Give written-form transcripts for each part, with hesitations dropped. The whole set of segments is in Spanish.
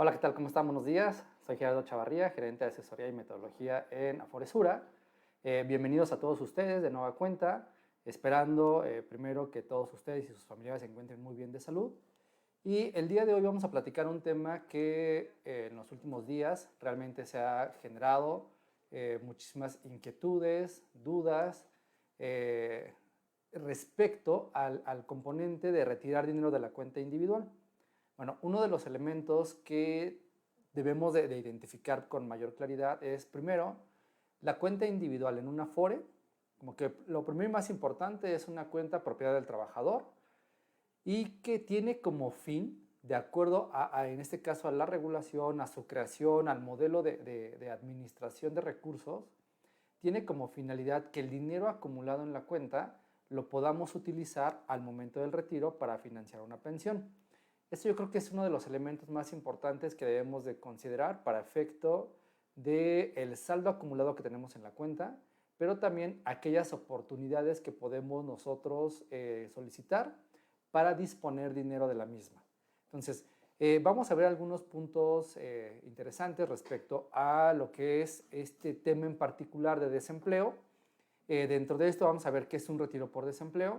Hola, ¿qué tal? ¿Cómo están? Buenos días. Soy Gerardo Chavarría, gerente de asesoría y metodología en Aforesura. Bienvenidos a todos ustedes de nueva cuenta, esperando primero que todos ustedes y sus familiares se encuentren muy bien de salud. Y el día de hoy vamos a platicar un tema que en los últimos días realmente se ha generado muchísimas inquietudes, dudas respecto al componente de retirar dinero de la cuenta individual. Bueno, uno de los elementos que debemos de identificar con mayor claridad es, primero, la cuenta individual en una Afore. Como que lo primero y más importante es una cuenta propiedad del trabajador y que tiene como fin, de acuerdo en este caso a la regulación, a su creación, al modelo de administración de recursos, tiene como finalidad que el dinero acumulado en la cuenta lo podamos utilizar al momento del retiro para financiar una pensión. Esto yo creo que es uno de los elementos más importantes que debemos de considerar para efecto del saldo acumulado que tenemos en la cuenta, pero también aquellas oportunidades que podemos nosotros solicitar para disponer dinero de la misma. Entonces, vamos a ver algunos puntos interesantes respecto a lo que es este tema en particular de desempleo. Dentro de esto vamos a ver qué es un retiro por desempleo.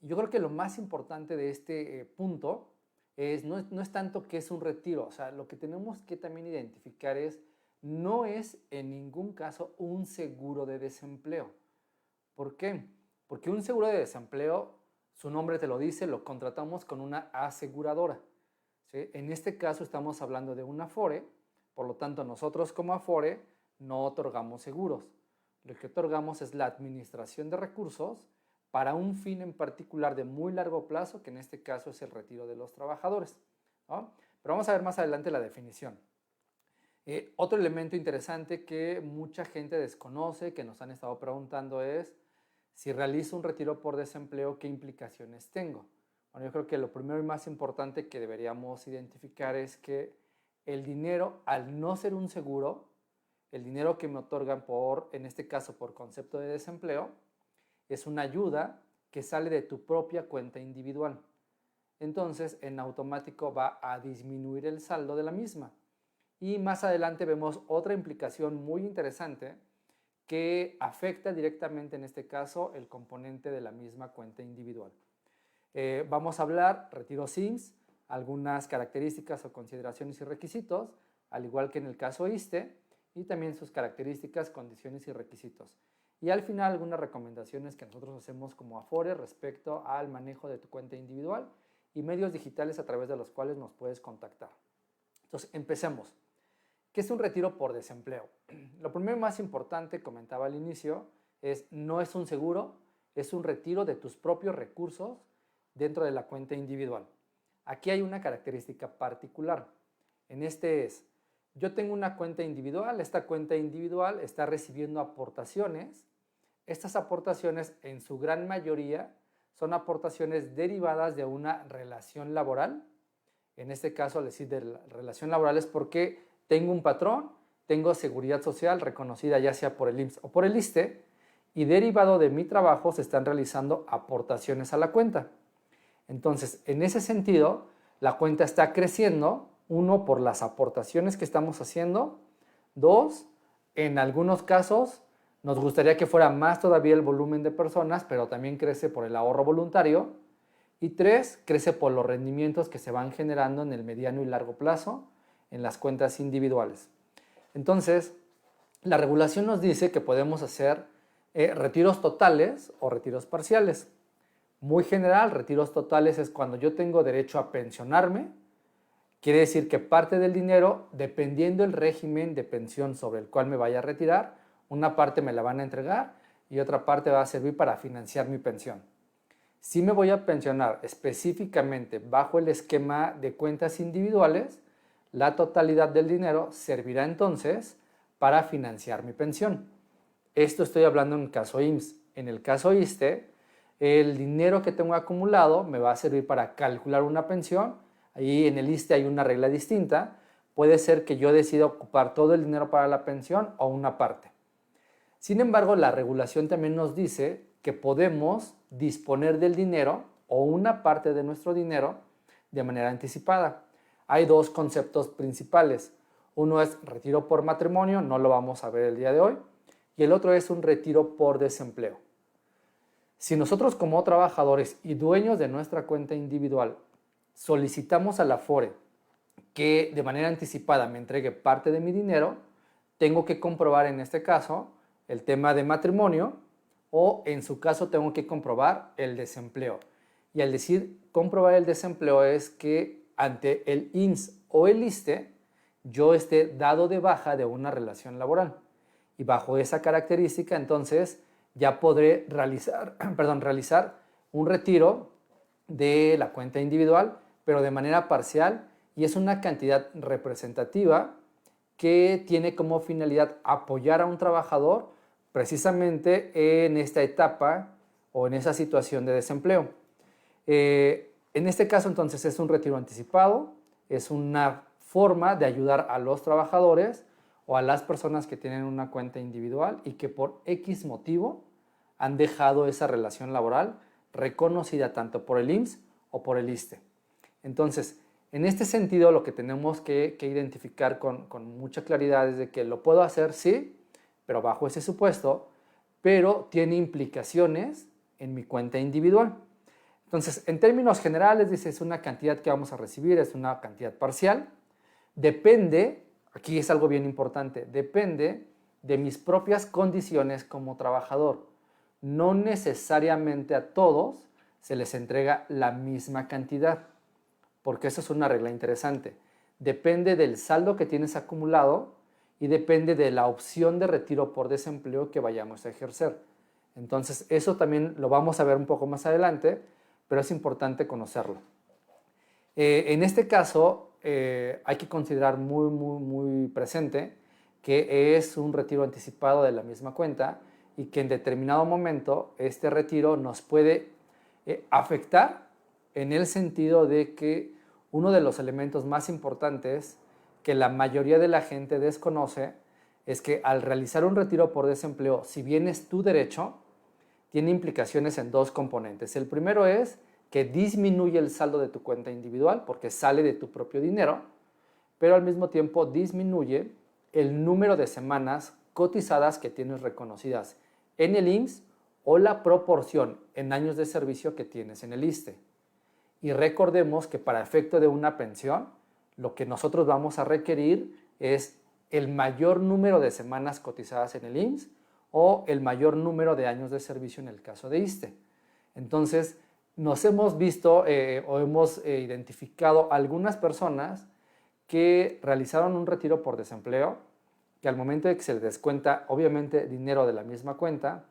Y yo creo que lo más importante de este punto no es tanto que es un retiro, o sea, lo que tenemos que también identificar no es en ningún caso un seguro de desempleo. ¿Por qué? Porque un seguro de desempleo, su nombre te lo dice, lo contratamos con una aseguradora, ¿sí? En este caso estamos hablando de una Afore, por lo tanto nosotros como Afore no otorgamos seguros. Lo que otorgamos es la administración de recursos para un fin en particular de muy largo plazo, que en este caso es el retiro de los trabajadores, ¿no? Pero vamos a ver más adelante la definición. Otro elemento interesante que mucha gente desconoce, que nos han estado preguntando es, si realizo un retiro por desempleo, ¿qué implicaciones tengo? Bueno, yo creo que lo primero y más importante que deberíamos identificar es que el dinero, al no ser un seguro, el dinero que me otorgan en este caso por concepto de desempleo, es una ayuda que sale de tu propia cuenta individual. Entonces, en automático va a disminuir el saldo de la misma. Y más adelante vemos otra implicación muy interesante que afecta directamente, en este caso, el componente de la misma cuenta individual. Vamos a hablar, retiro SIMS, algunas características o consideraciones y requisitos, al igual que en el caso ISSSTE, y también sus características, condiciones y requisitos. Y al final algunas recomendaciones que nosotros hacemos como Afore respecto al manejo de tu cuenta individual y medios digitales a través de los cuales nos puedes contactar. Entonces, empecemos. ¿Qué es un retiro por desempleo? Lo primero y más importante, comentaba al inicio, no es un seguro, es un retiro de tus propios recursos dentro de la cuenta individual. Aquí hay una característica particular. Yo tengo una cuenta individual, esta cuenta individual está recibiendo aportaciones. Estas aportaciones, en su gran mayoría, son aportaciones derivadas de una relación laboral. En este caso, al decir de la relación laboral es porque tengo un patrón, tengo seguridad social reconocida ya sea por el IMSS o por el ISSSTE, y derivado de mi trabajo se están realizando aportaciones a la cuenta. Entonces, en ese sentido, la cuenta está creciendo, uno, por las aportaciones que estamos haciendo, dos, en algunos casos nos gustaría que fuera más todavía el volumen de personas, pero también crece por el ahorro voluntario, y tres, crece por los rendimientos que se van generando en el mediano y largo plazo en las cuentas individuales. Entonces, la regulación nos dice que podemos hacer retiros totales o retiros parciales. Muy general, retiros totales es cuando yo tengo derecho a pensionarme. Quiere decir que parte del dinero, dependiendo del régimen de pensión sobre el cual me vaya a retirar, una parte me la van a entregar y otra parte va a servir para financiar mi pensión. Si me voy a pensionar específicamente bajo el esquema de cuentas individuales, la totalidad del dinero servirá entonces para financiar mi pensión. Esto estoy hablando en el caso IMSS. En el caso ISSSTE, el dinero que tengo acumulado me va a servir para calcular una pensión. Ahí en el ISSSTE hay una regla distinta. Puede ser que yo decida ocupar todo el dinero para la pensión o una parte. Sin embargo, la regulación también nos dice que podemos disponer del dinero o una parte de nuestro dinero de manera anticipada. hay dos conceptos principales. Uno es retiro por matrimonio, no lo vamos a ver el día de hoy, y el otro es un retiro por desempleo. Si nosotros como trabajadores y dueños de nuestra cuenta individual solicitamos a la Afore que de manera anticipada me entregue parte de mi dinero, tengo que comprobar en este caso el tema de matrimonio o en su caso tengo que comprobar el desempleo. Y al decir comprobar el desempleo es que ante el IMSS o el ISSSTE yo esté dado de baja de una relación laboral. Y bajo esa característica entonces ya podré realizar un retiro de la cuenta individual, pero de manera parcial, y es una cantidad representativa que tiene como finalidad apoyar a un trabajador precisamente en esta etapa o en esa situación de desempleo. En este caso entonces es un retiro anticipado, es una forma de ayudar a los trabajadores o a las personas que tienen una cuenta individual y que por X motivo han dejado esa relación laboral reconocida tanto por el IMSS o por el ISSSTE. Entonces, en este sentido, lo que tenemos que identificar con mucha claridad es de que lo puedo hacer, sí, pero bajo ese supuesto, pero tiene implicaciones en mi cuenta individual. Entonces, en términos generales, dice, es una cantidad que vamos a recibir, es una cantidad parcial. Depende, aquí es algo bien importante, depende de mis propias condiciones como trabajador. No necesariamente a todos se les entrega la misma cantidad, porque eso es una regla interesante. Depende del saldo que tienes acumulado y depende de la opción de retiro por desempleo que vayamos a ejercer. Entonces, eso también lo vamos a ver un poco más adelante, pero es importante conocerlo. En este caso, hay que considerar muy presente que es un retiro anticipado de la misma cuenta y que en determinado momento este retiro nos puede afectar en el sentido de que uno de los elementos más importantes que la mayoría de la gente desconoce es que al realizar un retiro por desempleo, si bien es tu derecho, tiene implicaciones en dos componentes. El primero es que disminuye el saldo de tu cuenta individual porque sale de tu propio dinero, pero al mismo tiempo disminuye el número de semanas cotizadas que tienes reconocidas en el IMSS o la proporción en años de servicio que tienes en el ISSSTE. Y recordemos que para efecto de una pensión, lo que nosotros vamos a requerir es el mayor número de semanas cotizadas en el IMSS o el mayor número de años de servicio en el caso de ISSSTE. Entonces, nos hemos visto o hemos identificado algunas personas que realizaron un retiro por desempleo, que al momento de que se le descuenta, obviamente, dinero de la misma cuenta,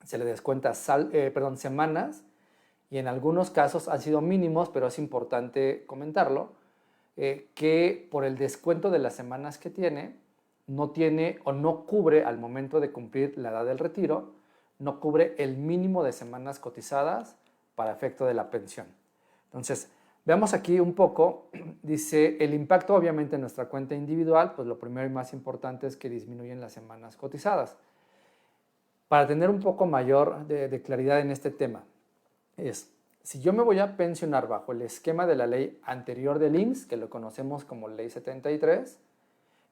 se le descuenta semanas, y en algunos casos han sido mínimos, pero es importante comentarlo, que por el descuento de las semanas que tiene, no tiene o no cubre al momento de cumplir la edad del retiro, no cubre el mínimo de semanas cotizadas para efecto de la pensión. Entonces, veamos aquí un poco, dice, el impacto obviamente en nuestra cuenta individual, pues lo primero y más importante es que disminuyen las semanas cotizadas. Para tener un poco mayor de claridad en este tema, es, si yo me voy a pensionar bajo el esquema de la ley anterior del IMSS, que lo conocemos como Ley 73,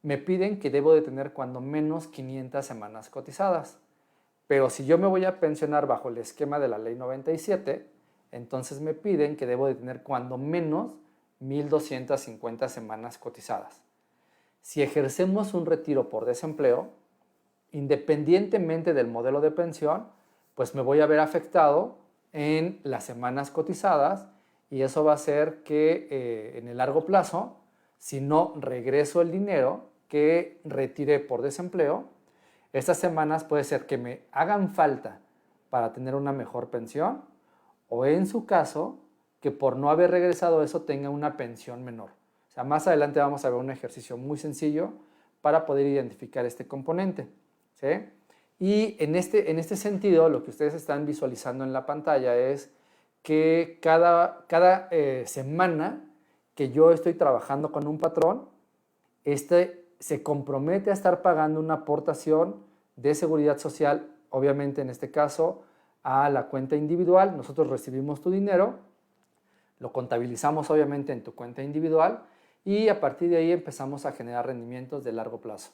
me piden que debo de tener cuando menos 500 semanas cotizadas. Pero si yo me voy a pensionar bajo el esquema de la Ley 97, entonces me piden que debo de tener cuando menos 1,250 semanas cotizadas. Si ejercemos un retiro por desempleo, independientemente del modelo de pensión, pues me voy a ver afectado en las semanas cotizadas y eso va a hacer que en el largo plazo, si no regreso el dinero que retiré por desempleo, estas semanas puede ser que me hagan falta para tener una mejor pensión o en su caso que por no haber regresado eso tenga una pensión menor. O sea, más adelante vamos a ver un ejercicio muy sencillo para poder identificar este componente, ¿sí? Y en este sentido, lo que ustedes están visualizando en la pantalla es que cada semana que yo estoy trabajando con un patrón, se compromete a estar pagando una aportación de seguridad social, obviamente en este caso a la cuenta individual. Nosotros recibimos tu dinero, lo contabilizamos obviamente en tu cuenta individual y a partir de ahí empezamos a generar rendimientos de largo plazo.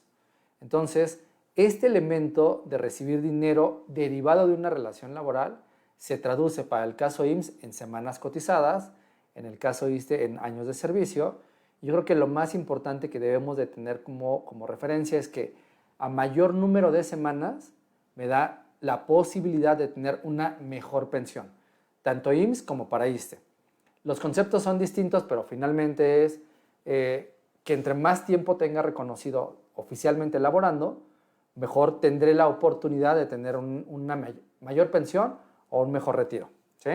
Entonces, este elemento de recibir dinero derivado de una relación laboral se traduce para el caso IMSS en semanas cotizadas, en el caso ISSSTE en años de servicio. Yo creo que lo más importante que debemos de tener como referencia es que a mayor número de semanas me da la posibilidad de tener una mejor pensión, tanto IMSS como para ISSSTE. Los conceptos son distintos, pero finalmente es que entre más tiempo tenga reconocido oficialmente laborando, mejor tendré la oportunidad de tener una mayor pensión o un mejor retiro, ¿sí?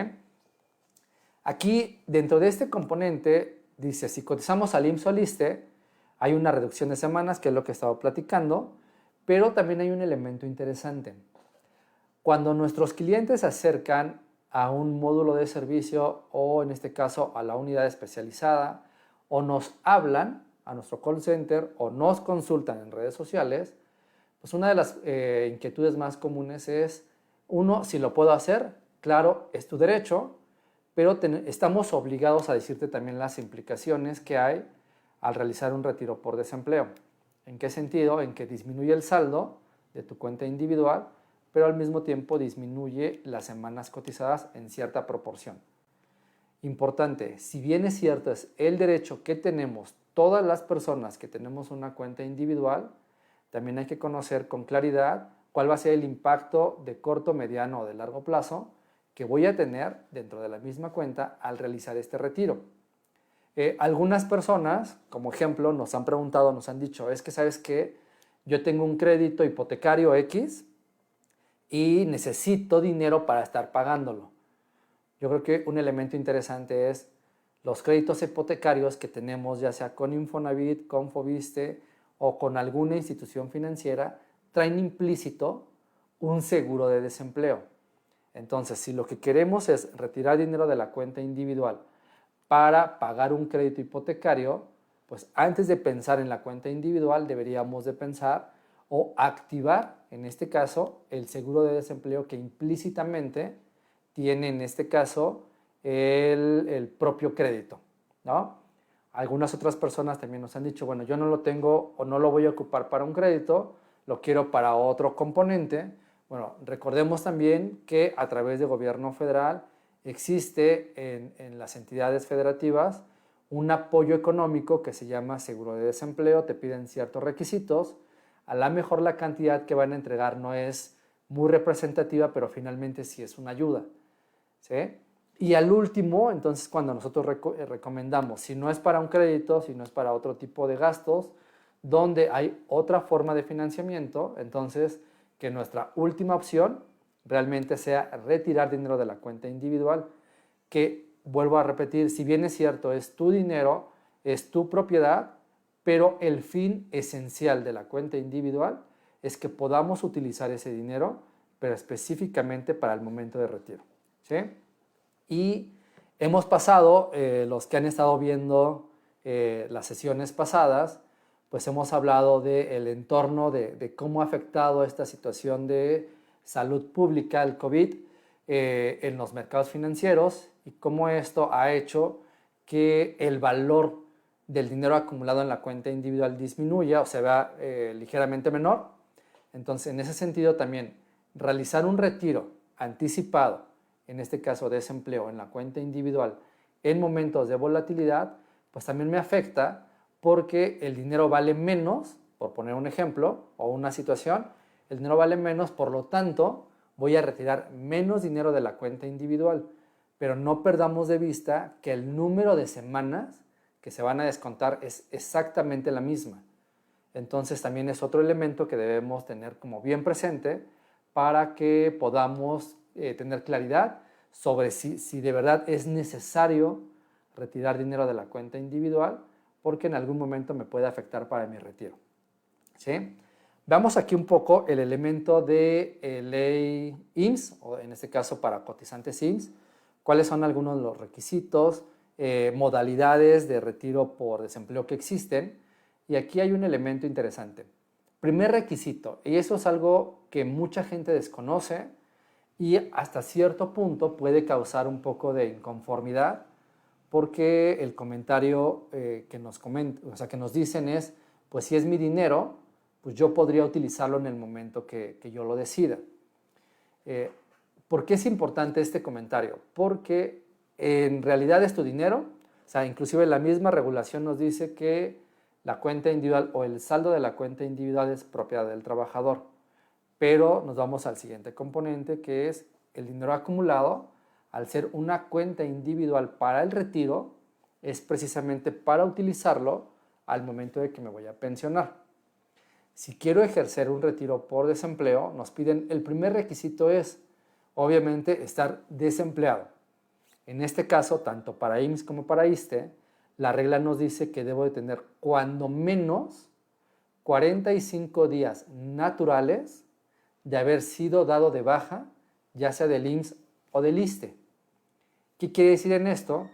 Aquí, dentro de este componente, dice, si cotizamos al IMSS o al ISSSTE, hay una reducción de semanas, que es lo que he estado platicando, pero también hay un elemento interesante. Cuando nuestros clientes se acercan a un módulo de servicio o, en este caso, a la unidad especializada, o nos hablan a nuestro call center o nos consultan en redes sociales, pues una de las inquietudes más comunes es, uno, si lo puedo hacer, claro, es tu derecho, pero estamos obligados a decirte también las implicaciones que hay al realizar un retiro por desempleo. ¿En qué sentido? En que disminuye el saldo de tu cuenta individual, pero al mismo tiempo disminuye las semanas cotizadas en cierta proporción. Importante, si bien es cierto, es el derecho que tenemos todas las personas que tenemos una cuenta individual, también hay que conocer con claridad cuál va a ser el impacto de corto, mediano o de largo plazo que voy a tener dentro de la misma cuenta al realizar este retiro. Algunas personas, como ejemplo, nos han preguntado, nos han dicho, es que sabes que yo tengo un crédito hipotecario X y necesito dinero para estar pagándolo. Yo creo que un elemento interesante es los créditos hipotecarios que tenemos, ya sea con Infonavit, con Foviste o con alguna institución financiera, traen implícito un seguro de desempleo. Entonces, si lo que queremos es retirar dinero de la cuenta individual para pagar un crédito hipotecario, pues antes de pensar en la cuenta individual deberíamos de pensar o activar, en este caso, el seguro de desempleo que implícitamente tiene, en este caso, el propio crédito, ¿no? Algunas otras personas también nos han dicho, bueno, yo no lo tengo o no lo voy a ocupar para un crédito, lo quiero para otro componente. Bueno, recordemos también que a través del gobierno federal existe en las entidades federativas un apoyo económico que se llama seguro de desempleo, te piden ciertos requisitos, a lo mejor la cantidad que van a entregar no es muy representativa, pero finalmente sí es una ayuda, ¿sí? Y al último, entonces cuando nosotros recomendamos, si no es para un crédito, si no es para otro tipo de gastos, donde hay otra forma de financiamiento, entonces que nuestra última opción realmente sea retirar dinero de la cuenta individual, que vuelvo a repetir, si bien es cierto, es tu dinero, es tu propiedad, pero el fin esencial de la cuenta individual es que podamos utilizar ese dinero, pero específicamente para el momento de retiro, ¿sí? Y hemos pasado, los que han estado viendo las sesiones pasadas, pues hemos hablado del entorno, de cómo ha afectado esta situación de salud pública, el COVID, en los mercados financieros y cómo esto ha hecho que el valor del dinero acumulado en la cuenta individual disminuya o se vea ligeramente menor. Entonces, en ese sentido también, realizar un retiro anticipado, en este caso desempleo, en la cuenta individual, en momentos de volatilidad, pues también me afecta porque el dinero vale menos, por poner un ejemplo o una situación, el dinero vale menos, por lo tanto, voy a retirar menos dinero de la cuenta individual, pero no perdamos de vista que el número de semanas que se van a descontar es exactamente la misma. Entonces también es otro elemento que debemos tener como bien presente para que podamos tener claridad sobre si de verdad es necesario retirar dinero de la cuenta individual, porque en algún momento me puede afectar para mi retiro, ¿sí? Veamos aquí un poco el elemento de ley IMSS, o en este caso para cotizantes IMSS, cuáles son algunos de los requisitos, modalidades de retiro por desempleo que existen. Y aquí hay un elemento interesante. Primer requisito, y eso es algo que mucha gente desconoce y hasta cierto punto puede causar un poco de inconformidad, porque el comentario que nos dicen es, pues si es mi dinero, pues yo podría utilizarlo en el momento que yo lo decida. ¿Por qué es importante este comentario? Porque en realidad es tu dinero, o sea, inclusive la misma regulación nos dice que la cuenta individual o el saldo de la cuenta individual es propiedad del trabajador. Pero nos vamos al siguiente componente, que es el dinero acumulado. Al ser una cuenta individual para el retiro, es precisamente para utilizarlo al momento de que me voy a pensionar. Si quiero ejercer un retiro por desempleo, nos piden, el primer requisito es, obviamente, estar desempleado. En este caso, tanto para IMSS como para ISSSTE, la regla nos dice que debo de tener cuando menos 45 días naturales de haber sido dado de baja, ya sea del IMSS o del ISSSTE. ¿Qué quiere decir en esto?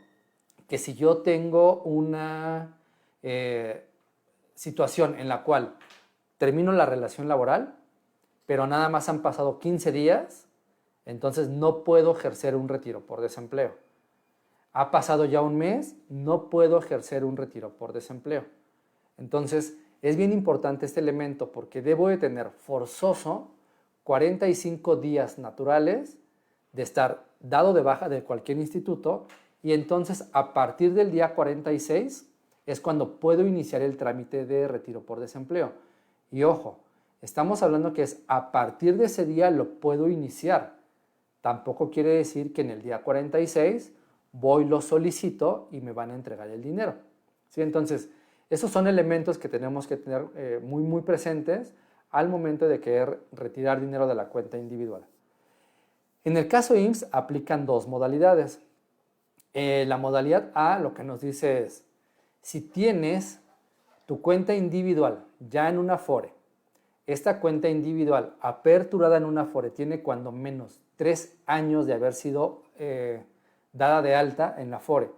Que si yo tengo una situación en la cual termino la relación laboral, pero nada más han pasado 15 días, entonces no puedo ejercer un retiro por desempleo. Ha pasado ya un mes, no puedo ejercer un retiro por desempleo. Entonces, es bien importante este elemento porque debo de tener forzoso 45 días naturales de estar dado de baja de cualquier instituto y entonces a partir del día 46 es cuando puedo iniciar el trámite de retiro por desempleo. Y ojo, estamos hablando que es a partir de ese día lo puedo iniciar. Tampoco quiere decir que en el día 46 voy, lo solicito y me van a entregar el dinero. ¿Sí? Entonces, esos son elementos que tenemos que tener muy presentes al momento de querer retirar dinero de la cuenta individual. En el caso IMSS aplican dos modalidades. La modalidad A lo que nos dice es, si tienes tu cuenta individual ya en una Afore, esta cuenta individual aperturada en una Afore tiene cuando menos 3 años de haber sido dada de alta en la Afore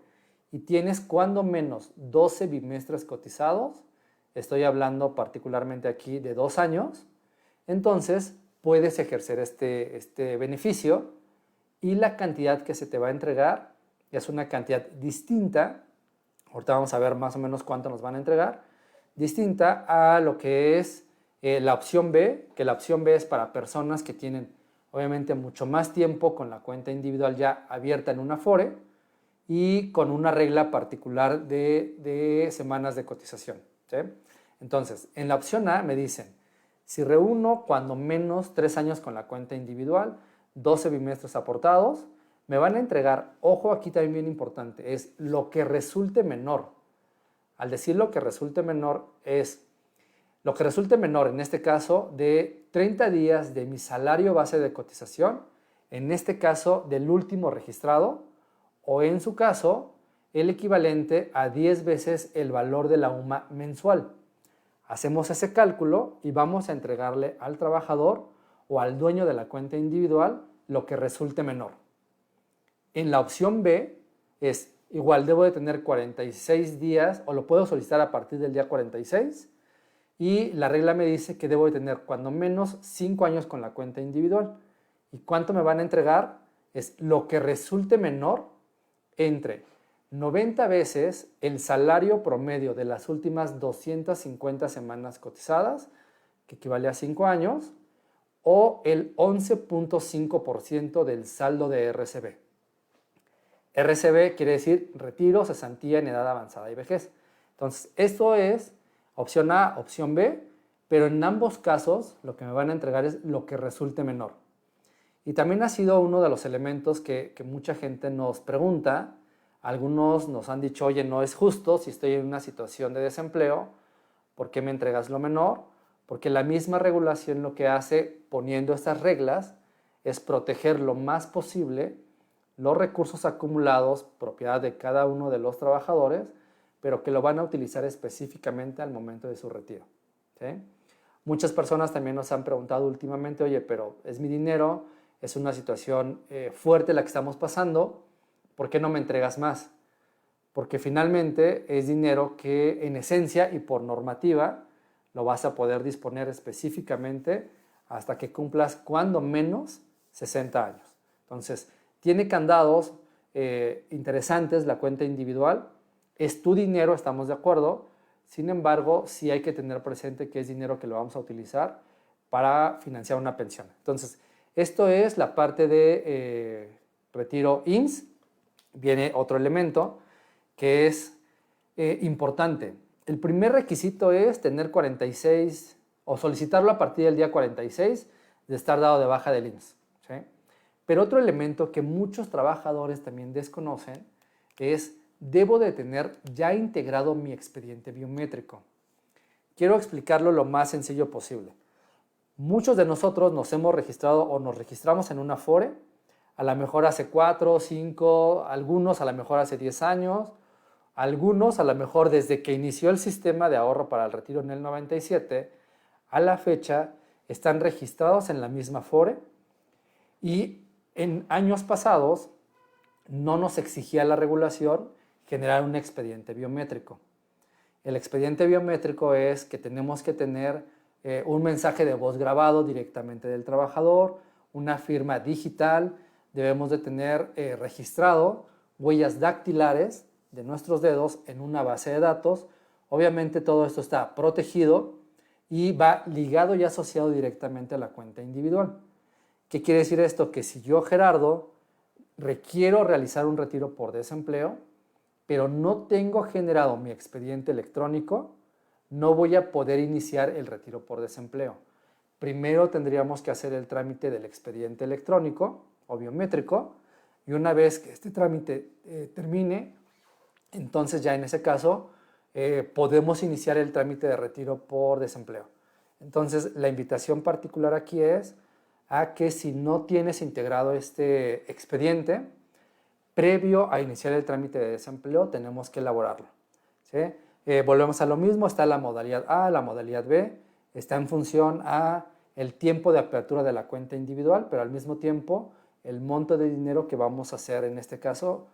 y tienes cuando menos 12 bimestres cotizados, estoy hablando particularmente aquí de 2 años, entonces puedes ejercer este beneficio y la cantidad que se te va a entregar es una cantidad distinta, ahorita vamos a ver más o menos cuánto nos van a entregar, distinta a lo que es la opción B, que la opción B es para personas que tienen obviamente mucho más tiempo con la cuenta individual ya abierta en una Afore y con una regla particular de semanas de cotización. ¿Sí? Entonces, en la opción A me dicen, si reúno cuando menos 3 años con la cuenta individual, 12 bimestres aportados, me van a entregar, ojo aquí también bien importante, es lo que resulte menor. Al decir lo que resulte menor es lo que resulte menor, en este caso, de 30 días de mi salario base de cotización, en este caso del último registrado, o en su caso, el equivalente a 10 veces el valor de la UMA mensual. Hacemos ese cálculo y vamos a entregarle al trabajador o al dueño de la cuenta individual lo que resulte menor. En la opción B es igual, debo de tener 46 días o lo puedo solicitar a partir del día 46 y la regla me dice que debo de tener cuando menos 5 años con la cuenta individual. ¿Y cuánto me van a entregar? Es lo que resulte menor entre 90 veces el salario promedio de las últimas 250 semanas cotizadas, que equivale a 5 años, o el 11.5% del saldo de RCB. RCB quiere decir retiro, cesantía en edad avanzada y vejez. Entonces, esto es opción A, opción B, pero en ambos casos lo que me van a entregar es lo que resulte menor. Y también ha sido uno de los elementos que mucha gente nos pregunta. Algunos nos han dicho, oye, no es justo si estoy en una situación de desempleo, ¿por qué me entregas lo menor? Porque la misma regulación lo que hace poniendo estas reglas es proteger lo más posible los recursos acumulados, propiedad de cada uno de los trabajadores, pero que lo van a utilizar específicamente al momento de su retiro. ¿Sí? Muchas personas también nos han preguntado últimamente, oye, pero es mi dinero, es una situación fuerte la que estamos pasando, ¿por qué no me entregas más? Porque finalmente es dinero que en esencia y por normativa lo vas a poder disponer específicamente hasta que cumplas cuando menos 60 años. Entonces, tiene candados, interesantes la cuenta individual. Es tu dinero, estamos de acuerdo. Sin embargo, sí hay que tener presente que es dinero que lo vamos a utilizar para financiar una pensión. Entonces, esto es la parte de retiro IMSS. Viene otro elemento que es importante. El primer requisito es tener 46 o solicitarlo a partir del día 46 de estar dado de baja del IMSS. ¿Sí? Pero otro elemento que muchos trabajadores también desconocen es debo de tener ya integrado mi expediente biométrico. Quiero explicarlo lo más sencillo posible. Muchos de nosotros nos hemos registrado o nos registramos en una Afore, a lo mejor hace 4, 5, algunos a lo mejor hace 10 años, algunos a lo mejor desde que inició el sistema de ahorro para el retiro en el 97, a la fecha están registrados en la misma Afore y en años pasados no nos exigía la regulación generar un expediente biométrico. El expediente biométrico es que tenemos que tener un mensaje de voz grabado directamente del trabajador, una firma digital, debemos de tener registrado huellas dactilares de nuestros dedos en una base de datos. Obviamente todo esto está protegido y va ligado y asociado directamente a la cuenta individual. ¿Qué quiere decir esto? Que si yo, Gerardo, requiero realizar un retiro por desempleo, pero no tengo generado mi expediente electrónico, no voy a poder iniciar el retiro por desempleo. Primero tendríamos que hacer el trámite del expediente electrónico o biométrico y una vez que este trámite termine, entonces ya en ese caso podemos iniciar el trámite de retiro por desempleo. Entonces la invitación particular aquí es a que si no tienes integrado este expediente, previo a iniciar el trámite de desempleo tenemos que elaborarlo. ¿Sí? Volvemos a lo mismo, está la modalidad A, la modalidad B, está en función a el tiempo de apertura de la cuenta individual, pero al mismo tiempo el monto de dinero que vamos a hacer, en este caso,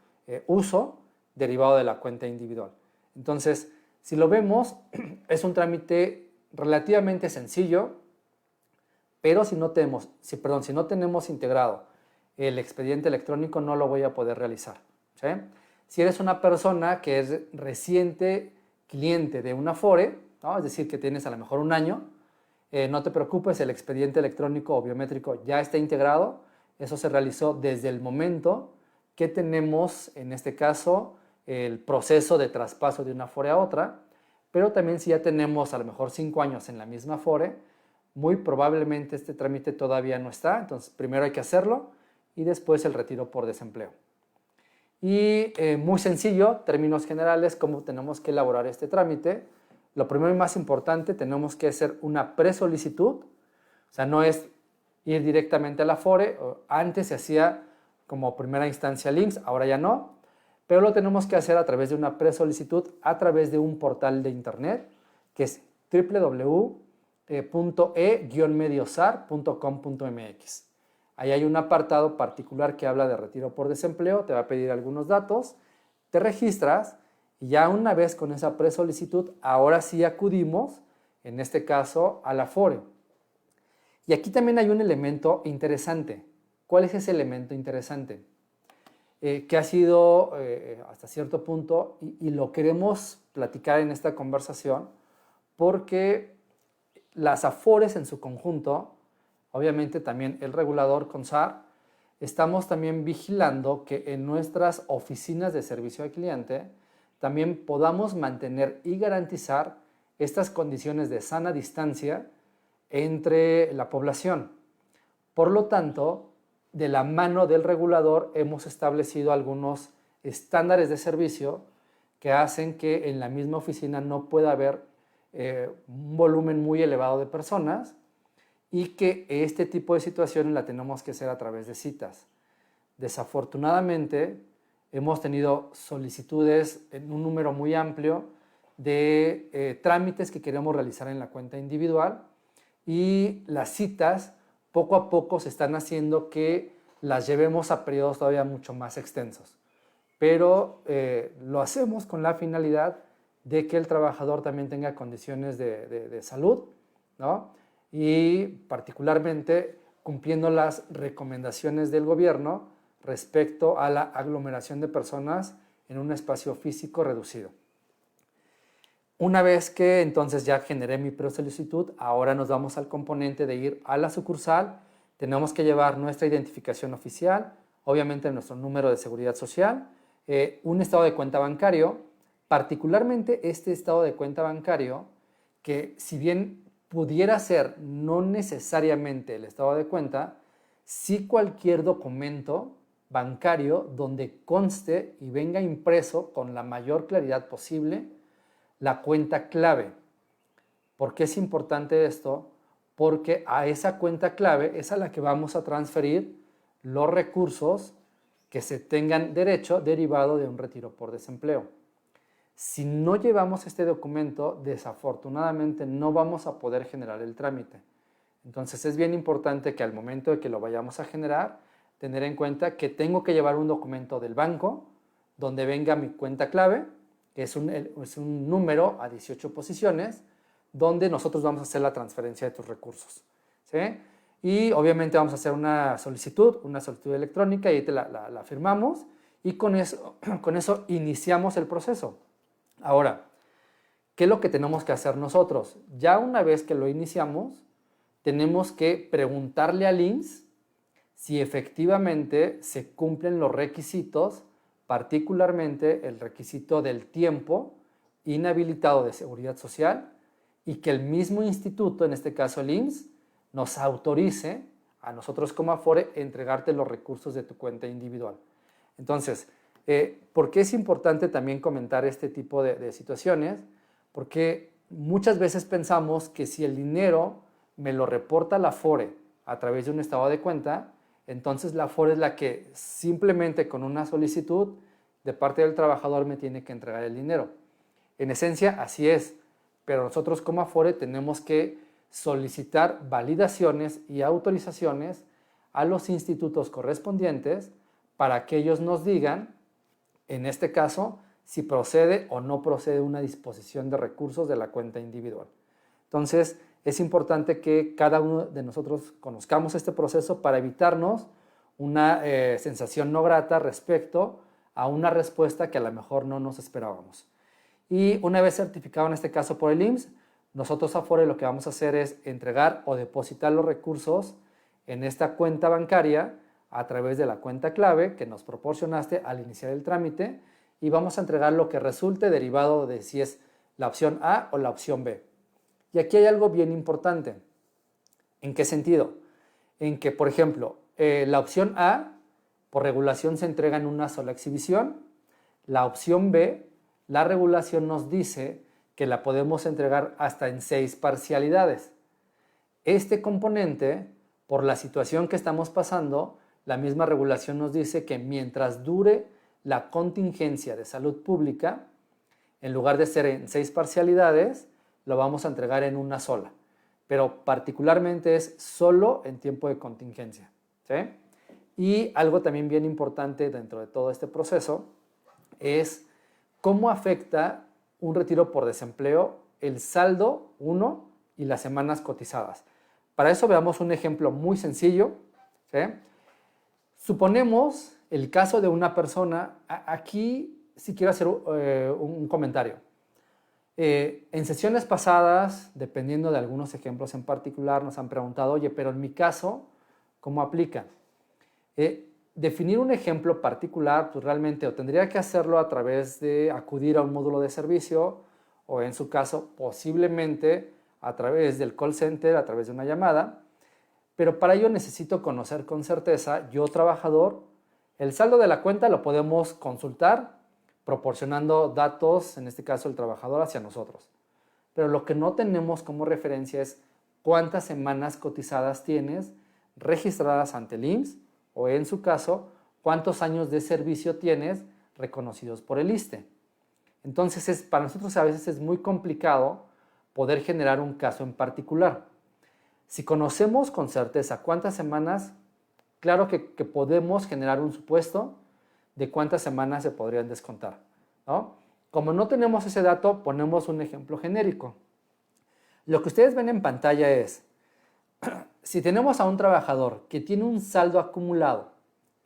uso derivado de la cuenta individual. Entonces, si lo vemos, es un trámite relativamente sencillo, pero si no tenemos integrado el expediente electrónico, no lo voy a poder realizar. ¿Sí? Si eres una persona que es reciente cliente de una Afore, ¿no? Es decir, que tienes a lo mejor un año, no te preocupes, el expediente electrónico o biométrico ya está integrado. Eso se realizó desde el momento que tenemos, en este caso, el proceso de traspaso de una Afore a otra, pero también si ya tenemos a lo mejor 5 años en la misma Afore, muy probablemente este trámite todavía no está, entonces primero hay que hacerlo y después el retiro por desempleo. Y muy sencillo, términos generales, cómo tenemos que elaborar este trámite. Lo primero y más importante, tenemos que hacer una presolicitud, o sea, no es ir directamente a la Afore, antes se hacía como primera instancia links, ahora ya no, pero lo tenemos que hacer a través de una presolicitud, a través de un portal de internet, que es www.e-mediosar.com.mx. Ahí hay un apartado particular que habla de retiro por desempleo, te va a pedir algunos datos, te registras y ya una vez con esa presolicitud, ahora sí acudimos, en este caso, a la Afore. Y aquí también hay un elemento interesante. ¿Cuál es ese elemento interesante? Que ha sido hasta cierto punto, y lo queremos platicar en esta conversación, porque las Afores en su conjunto, obviamente también el regulador CONSAR, estamos también vigilando que en nuestras oficinas de servicio al cliente también podamos mantener y garantizar estas condiciones de sana distancia entre la población. Por lo tanto, de la mano del regulador hemos establecido algunos estándares de servicio que hacen que en la misma oficina no pueda haber un volumen muy elevado de personas y que este tipo de situaciones la tenemos que hacer a través de citas. Desafortunadamente, hemos tenido solicitudes en un número muy amplio de trámites que queremos realizar en la cuenta individual y las citas poco a poco se están haciendo que las llevemos a periodos todavía mucho más extensos. Pero lo hacemos con la finalidad de que el trabajador también tenga condiciones de salud, ¿no? Y particularmente cumpliendo las recomendaciones del gobierno respecto a la aglomeración de personas en un espacio físico reducido. Una vez que entonces ya generé mi presolicitud, ahora nos vamos al componente de ir a la sucursal. Tenemos que llevar nuestra identificación oficial, obviamente nuestro número de seguridad social, un estado de cuenta bancario, particularmente este estado de cuenta bancario, que si bien pudiera ser no necesariamente el estado de cuenta, sí cualquier documento bancario donde conste y venga impreso con la mayor claridad posible la cuenta clave. ¿Por qué es importante esto? Porque a esa cuenta clave es a la que vamos a transferir los recursos que se tengan derecho derivado de un retiro por desempleo. Si no llevamos este documento, desafortunadamente no vamos a poder generar el trámite. Entonces es bien importante que al momento de que lo vayamos a generar, tener en cuenta que tengo que llevar un documento del banco donde venga mi cuenta clave, que es un número a 18 posiciones, donde nosotros vamos a hacer la transferencia de tus recursos, ¿sí? Y obviamente vamos a hacer una solicitud electrónica y ahí la firmamos y con eso iniciamos el proceso. Ahora, ¿qué es lo que tenemos que hacer nosotros? Ya una vez que lo iniciamos, tenemos que preguntarle al IMSS si efectivamente se cumplen los requisitos, particularmente el requisito del tiempo inhabilitado de seguridad social y que el mismo instituto, en este caso el IMSS, nos autorice a nosotros como Afore entregarte los recursos de tu cuenta individual. Entonces, ¿por qué es importante también comentar este tipo de situaciones? Porque muchas veces pensamos que si el dinero me lo reporta la Afore a través de un estado de cuenta, entonces la Afore es la que simplemente con una solicitud de parte del trabajador me tiene que entregar el dinero. En esencia, así es, pero nosotros como Afore tenemos que solicitar validaciones y autorizaciones a los institutos correspondientes para que ellos nos digan, en este caso, si procede o no procede una disposición de recursos de la cuenta individual. Entonces, es importante que cada uno de nosotros conozcamos este proceso para evitarnos una sensación no grata respecto a una respuesta que a lo mejor no nos esperábamos. Y una vez certificado en este caso por el IMSS, nosotros Afore lo que vamos a hacer es entregar o depositar los recursos en esta cuenta bancaria a través de la cuenta clave que nos proporcionaste al iniciar el trámite y vamos a entregar lo que resulte derivado de si es la opción A o la opción B. Y aquí hay algo bien importante. ¿En qué sentido? En que, por ejemplo, la opción A, por regulación, se entrega en una sola exhibición. La opción B, la regulación nos dice que la podemos entregar hasta en 6 parcialidades. Este componente, por la situación que estamos pasando, la misma regulación nos dice que mientras dure la contingencia de salud pública, en lugar de ser en 6 parcialidades, lo vamos a entregar en una sola. Pero particularmente es solo en tiempo de contingencia, ¿sí? Y algo también bien importante dentro de todo este proceso es cómo afecta un retiro por desempleo el saldo 1 y las semanas cotizadas. Para eso veamos un ejemplo muy sencillo, ¿sí? Suponemos el caso de una persona, aquí sí quiero hacer un comentario. En sesiones pasadas, dependiendo de algunos ejemplos en particular, nos han preguntado, oye, pero en mi caso, ¿cómo aplica? Definir un ejemplo particular, pues realmente o tendría que hacerlo a través de acudir a un módulo de servicio o en su caso posiblemente a través del call center, a través de una llamada, pero para ello necesito conocer con certeza, yo trabajador, el saldo de la cuenta lo podemos consultar proporcionando datos, en este caso el trabajador hacia nosotros. Pero lo que no tenemos como referencia es cuántas semanas cotizadas tienes registradas ante el IMSS o en su caso, cuántos años de servicio tienes reconocidos por el ISSSTE. Entonces, para nosotros a veces es muy complicado poder generar un caso en particular. Si conocemos con certeza cuántas semanas, claro que podemos generar un supuesto de cuántas semanas se podrían descontar, ¿no? Como no tenemos ese dato, ponemos un ejemplo genérico. Lo que ustedes ven en pantalla es, si tenemos a un trabajador que tiene un saldo acumulado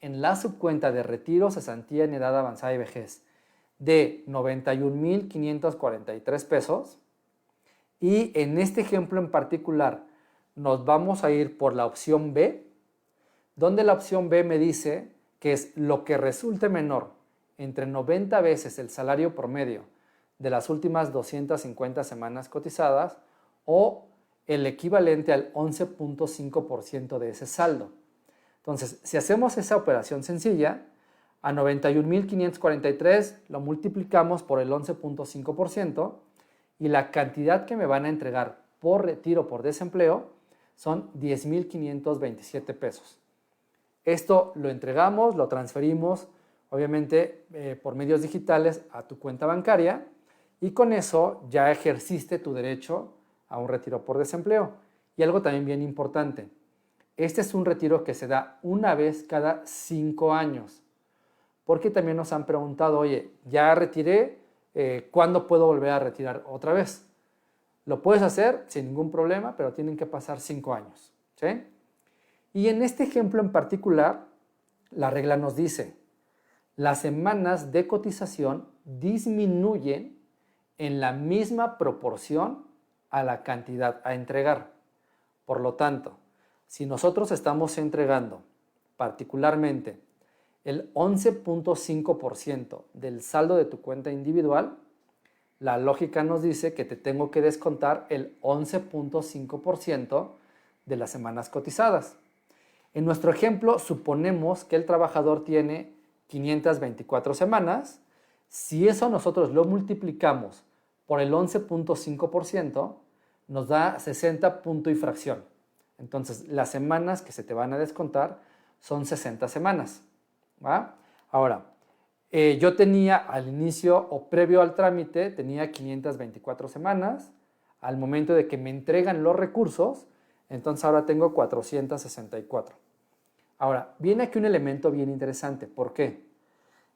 en la subcuenta de retiro, cesantía en edad avanzada y vejez de 91,543 pesos. Y en este ejemplo en particular nos vamos a ir por la opción B, donde la opción B me dice que es lo que resulte menor entre 90 veces el salario promedio de las últimas 250 semanas cotizadas o el equivalente al 11.5% de ese saldo. Entonces, si hacemos esa operación sencilla, a 91,543 lo multiplicamos por el 11.5% y la cantidad que me van a entregar por retiro por desempleo son 10,527 pesos. Esto lo entregamos, lo transferimos, obviamente por medios digitales a tu cuenta bancaria y con eso ya ejerciste tu derecho a un retiro por desempleo. Y algo también bien importante, este es un retiro que se da una vez cada 5 años, porque también nos han preguntado, oye, ya retiré, ¿cuándo puedo volver a retirar otra vez? Lo puedes hacer sin ningún problema, pero tienen que pasar 5 años, ¿sí? Y en este ejemplo en particular, la regla nos dice, las semanas de cotización disminuyen en la misma proporción a la cantidad a entregar. Por lo tanto, si nosotros estamos entregando particularmente el 11.5% del saldo de tu cuenta individual, la lógica nos dice que te tengo que descontar el 11.5% de las semanas cotizadas. En nuestro ejemplo, suponemos que el trabajador tiene 524 semanas. Si eso nosotros lo multiplicamos por el 11.5%, nos da 60 punto y fracción. Entonces, las semanas que se te van a descontar son 60 semanas. ¿Va? Ahora, yo tenía al inicio o previo al trámite, tenía 524 semanas. Al momento de que me entregan los recursos, entonces ahora tengo 464. Ahora, viene aquí un elemento bien interesante. ¿Por qué?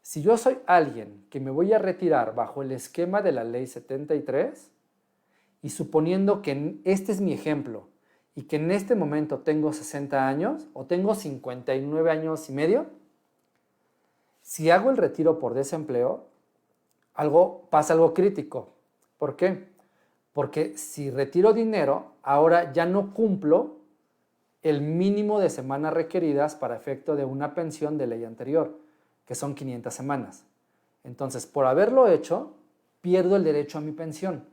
Si yo soy alguien que me voy a retirar bajo el esquema de la ley 73, y suponiendo que este es mi ejemplo, y que en este momento tengo 60 años, o tengo 59 años y medio, si hago el retiro por desempleo, pasa algo crítico. ¿Por qué? Porque si retiro dinero, ahora ya no cumplo el mínimo de semanas requeridas para efecto de una pensión de ley anterior, que son 500 semanas. Entonces, por haberlo hecho, pierdo el derecho a mi pensión.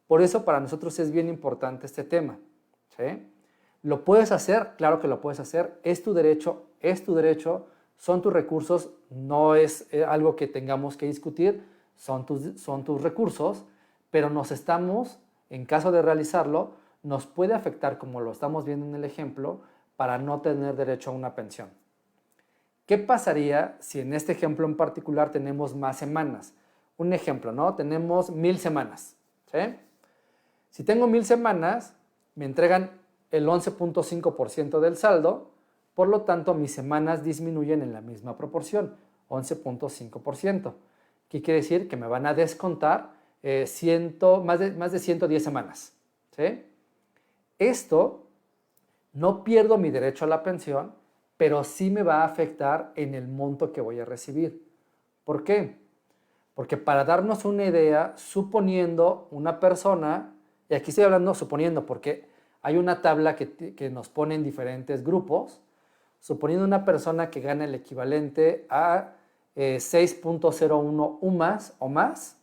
Por eso para nosotros es bien importante este tema, ¿sí? ¿Lo puedes hacer? Claro que lo puedes hacer. Es tu derecho, son tus recursos, no es algo que tengamos que discutir, son tus recursos, pero en caso de realizarlo, nos puede afectar, como lo estamos viendo en el ejemplo, para no tener derecho a una pensión. ¿Qué pasaría si en este ejemplo en particular tenemos más semanas? Un ejemplo, ¿no? Tenemos 1000 semanas, ¿sí? Si tengo 1000 semanas, me entregan el 11.5% del saldo, por lo tanto mis semanas disminuyen en la misma proporción, 11.5%. ¿Qué quiere decir? Que me van a descontar más de 110 semanas, ¿sí? Esto, no pierdo mi derecho a la pensión, pero sí me va a afectar en el monto que voy a recibir. ¿Por qué? Porque para darnos una idea, suponiendo una persona, y aquí estoy hablando suponiendo porque hay una tabla que nos pone en diferentes grupos, suponiendo una persona que gana el equivalente a 6.01 UMAS o más,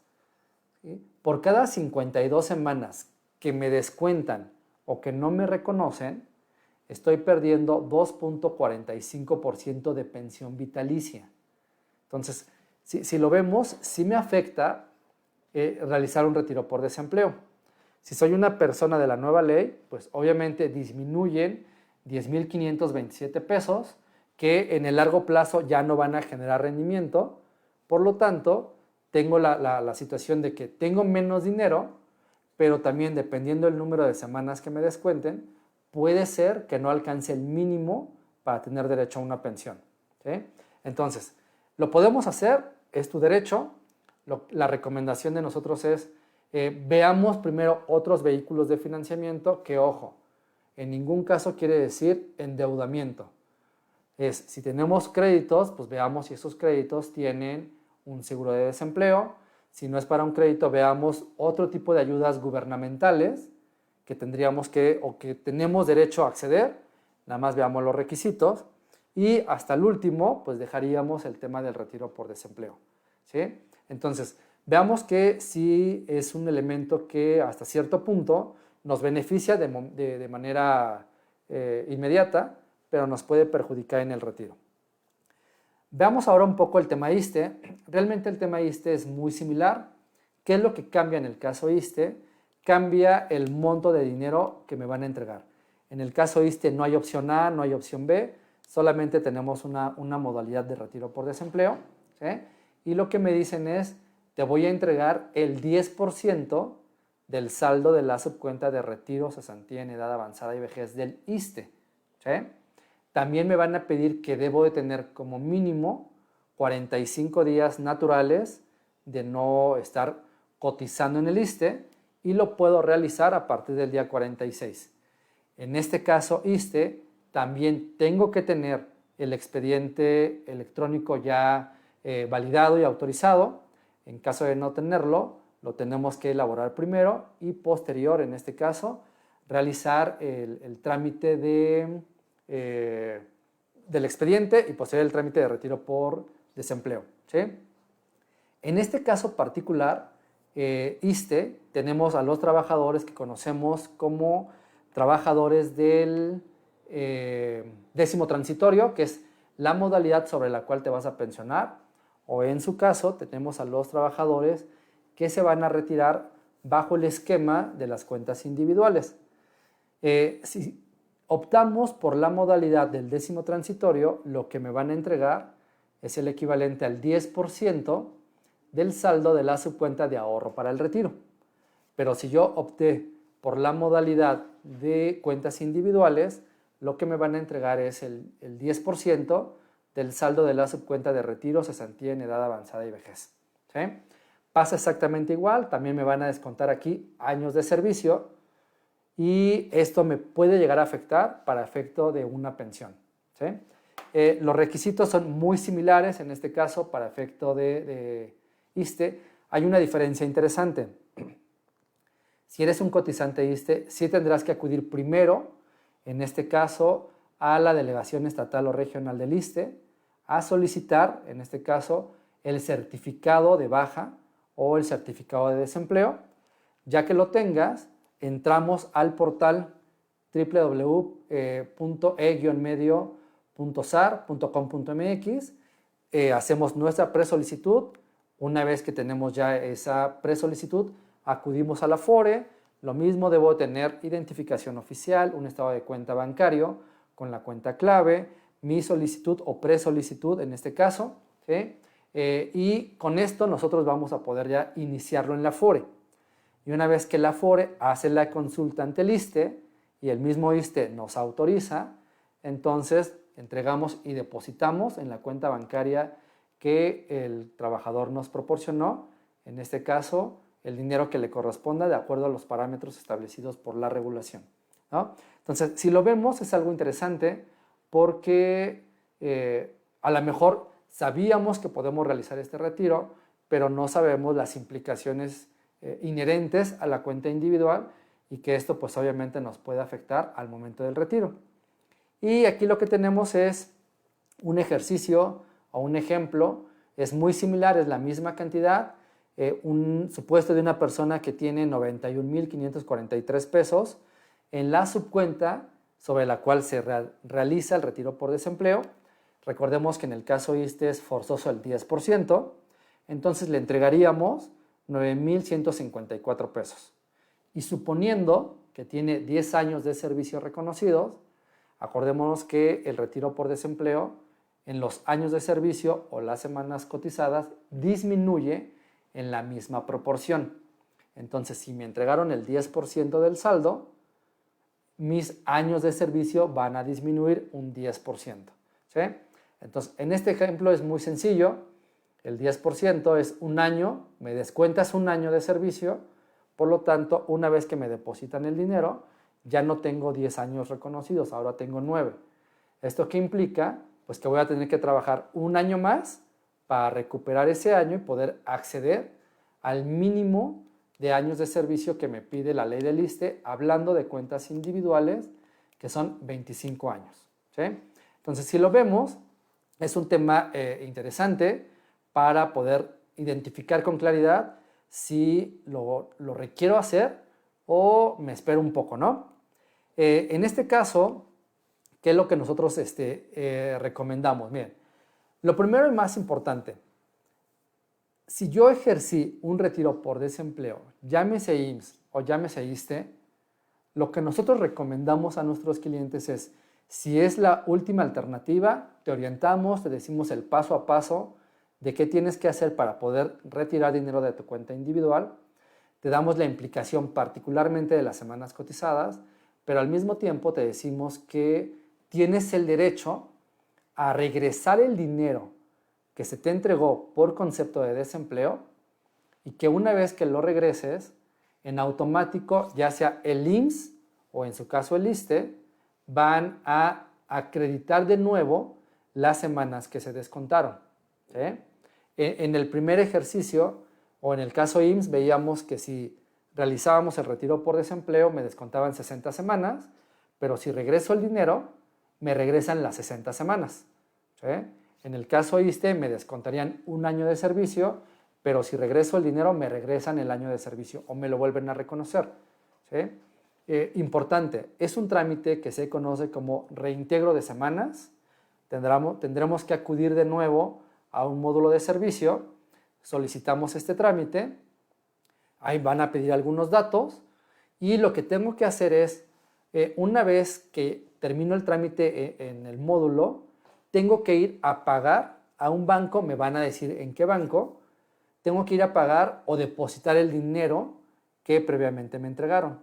¿sí? Por cada 52 semanas que me descuentan o que no me reconocen, estoy perdiendo 2.45% de pensión vitalicia. Entonces, si lo vemos, sí me afecta realizar un retiro por desempleo. Si soy una persona de la nueva ley, pues obviamente disminuyen 10,527 pesos que en el largo plazo ya no van a generar rendimiento. Por lo tanto, tengo la situación de que tengo menos dinero, pero también dependiendo del número de semanas que me descuenten, puede ser que no alcance el mínimo para tener derecho a una pensión, ¿sí? Entonces, lo podemos hacer, es tu derecho. La recomendación de nosotros es veamos primero otros vehículos de financiamiento que, ojo, en ningún caso quiere decir endeudamiento. es, si tenemos créditos, pues veamos si esos créditos tienen un seguro de desempleo. Si no es para un crédito, veamos otro tipo de ayudas gubernamentales que tendríamos que o que tenemos derecho a acceder. Nada más veamos los requisitos. Y hasta el último, pues dejaríamos el tema del retiro por desempleo, ¿sí? Entonces, veamos que sí es un elemento que hasta cierto punto nos beneficia de manera inmediata, pero nos puede perjudicar en el retiro. Veamos ahora un poco el tema ISSSTE. Realmente el tema ISSSTE es muy similar. ¿Qué es lo que cambia en el caso ISSSTE? Cambia el monto de dinero que me van a entregar. En el caso ISSSTE no hay opción A, no hay opción B, solamente tenemos una modalidad de retiro por desempleo, ¿sí? Y lo que me dicen es, te voy a entregar el 10% del saldo de la subcuenta de retiro, cesantía en edad avanzada y vejez del ISSSTE, ¿sí? También me van a pedir que debo de tener como mínimo 45 días naturales de no estar cotizando en el ISSSTE y lo puedo realizar a partir del día 46. En este caso, ISSSTE, también tengo que tener el expediente electrónico ya validado y autorizado. En caso de no tenerlo, lo tenemos que elaborar primero y posterior, en este caso, realizar el trámite del expediente y posterior el trámite de retiro por desempleo, ¿sí? En este caso particular, ISSSTE, tenemos a los trabajadores que conocemos como trabajadores del décimo transitorio, que es la modalidad sobre la cual te vas a pensionar, o en su caso tenemos a los trabajadores que se van a retirar bajo el esquema de las cuentas individuales. Si optamos por la modalidad del décimo transitorio, lo que me van a entregar es el equivalente al 10% del saldo de la subcuenta de ahorro para el retiro. Pero si yo opté por la modalidad de cuentas individuales, lo que me van a entregar es el 10% del saldo de la subcuenta de retiro, cesantía en edad avanzada y vejez, ¿sí? Pasa exactamente igual, también me van a descontar aquí años de servicio y esto me puede llegar a afectar para efecto de una pensión, ¿sí? Los requisitos son muy similares en este caso para efecto de ISSSTE. Hay una diferencia interesante. Si eres un cotizante ISSSTE, sí tendrás que acudir primero, en este caso, a la delegación estatal o regional del ISSSTE, a solicitar, en este caso, el certificado de baja o el certificado de desempleo. Ya que lo tengas, entramos al portal www.e-medio.sar.com.mx, hacemos nuestra presolicitud. Una vez que tenemos ya esa presolicitud, acudimos a la FORE. Lo mismo, debo tener identificación oficial, un estado de cuenta bancario con la cuenta clave, mi solicitud o presolicitud en este caso, ¿sí? Y con esto nosotros vamos a poder ya iniciarlo en la FORE. Y una vez que la FORE hace la consulta ante el ISSSTE y el mismo ISSSTE nos autoriza, entonces entregamos y depositamos en la cuenta bancaria que el trabajador nos proporcionó, en este caso, el dinero que le corresponda de acuerdo a los parámetros establecidos por la regulación, ¿no? Entonces, si lo vemos, es algo interesante porque a lo mejor sabíamos que podemos realizar este retiro, pero no sabemos las implicaciones inherentes a la cuenta individual y que esto pues obviamente nos puede afectar al momento del retiro. Y aquí lo que tenemos es un ejercicio o un ejemplo, es muy similar, es la misma cantidad, un supuesto de una persona que tiene 91,543 pesos en la subcuenta sobre la cual se realiza el retiro por desempleo. Recordemos que en el caso ISSSTE es forzoso el 10%, entonces le entregaríamos 9,154 pesos. Y suponiendo que tiene 10 años de servicio reconocidos, acordémonos que el retiro por desempleo en los años de servicio o las semanas cotizadas disminuye en la misma proporción. Entonces, si me entregaron el 10% del saldo, mis años de servicio van a disminuir un 10%, ¿sí? Entonces, en este ejemplo es muy sencillo. El 10% es un año, me descuentas un año de servicio, por lo tanto, una vez que me depositan el dinero, ya no tengo 10 años reconocidos, ahora tengo 9. ¿Esto qué implica? pues que voy a tener que trabajar un año más para recuperar ese año y poder acceder al mínimo de años de servicio que me pide la ley del ISSSTE, hablando de cuentas individuales, que son 25 años. ¿Sí? Entonces, si lo vemos, es un tema interesante para poder identificar con claridad si lo requiero hacer o me espero un poco, ¿no? En este caso, ¿qué es lo que nosotros recomendamos? Miren, lo primero y más importante, si yo ejercí un retiro por desempleo, llámese IMSS o llámese ISSSTE, lo que nosotros recomendamos a nuestros clientes es, si es la última alternativa, te orientamos, te decimos el paso a paso de qué tienes que hacer para poder retirar dinero de tu cuenta individual, te damos la implicación particularmente de las semanas cotizadas, pero al mismo tiempo te decimos que tienes el derecho a regresar el dinero que se te entregó por concepto de desempleo y que una vez que lo regreses, en automático, ya sea el IMSS o en su caso el ISSSTE, van a acreditar de nuevo las semanas que se descontaron. ¿Sí? En el primer ejercicio, o en el caso IMSS, veíamos que si realizábamos el retiro por desempleo, me descontaban 60 semanas, pero si regreso el dinero, me regresan las 60 semanas. ¿Sí? En el caso ISSSTE, me descontarían un año de servicio, pero si regreso el dinero, me regresan el año de servicio o me lo vuelven a reconocer. ¿Sí? Importante, es un trámite que se conoce como reintegro de semanas. Tendremos que acudir de nuevo a un módulo de servicio, solicitamos este trámite, ahí van a pedir algunos datos y lo que tengo que hacer es, una vez que termino el trámite en el módulo, tengo que ir a pagar a un banco, me van a decir en qué banco, tengo que ir a pagar o depositar el dinero que previamente me entregaron.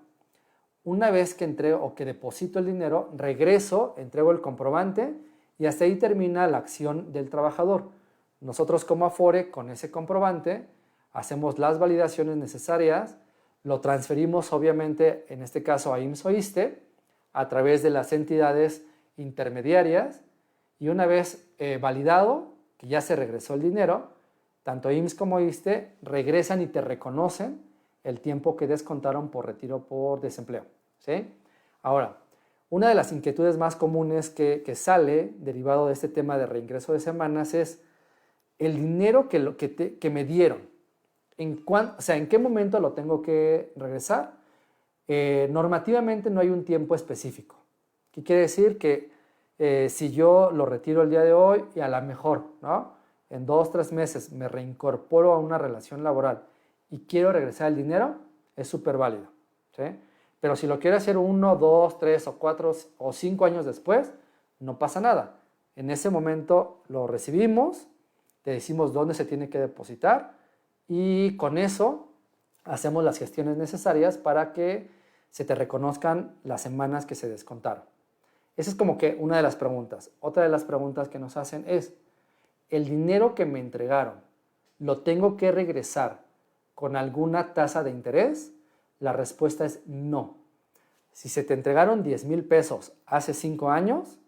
Una vez que entrego o que deposito el dinero, regreso, entrego el comprobante y hasta ahí termina la acción del trabajador. Nosotros como Afore, con ese comprobante, hacemos las validaciones necesarias, lo transferimos obviamente, en este caso a IMSS o ISSSTE, a través de las entidades intermediarias y una vez validado, que ya se regresó el dinero, tanto IMSS como ISSSTE regresan y te reconocen el tiempo que descontaron por retiro por desempleo. ¿Sí? Ahora, una de las inquietudes más comunes que sale derivado de este tema de reingreso de semanas es el dinero que me dieron. ¿En qué momento lo tengo que regresar? Normativamente no hay un tiempo específico. ¿Qué quiere decir? Que si yo lo retiro el día de hoy y a lo mejor, ¿no?, en 2 o 3 meses me reincorporo a una relación laboral y quiero regresar el dinero, es súper válido. ¿Sí? Pero si lo quiero hacer 1, 2, 3 o 4 o 5 años después, no pasa nada. En ese momento lo recibimos, te decimos dónde se tiene que depositar y con eso hacemos las gestiones necesarias para que se te reconozcan las semanas que se descontaron. Esa es como que una de las preguntas. Otra de las preguntas que nos hacen es, ¿el dinero que me entregaron lo tengo que regresar con alguna tasa de interés? La respuesta es no. Si se te entregaron 10,000 pesos hace 5 años,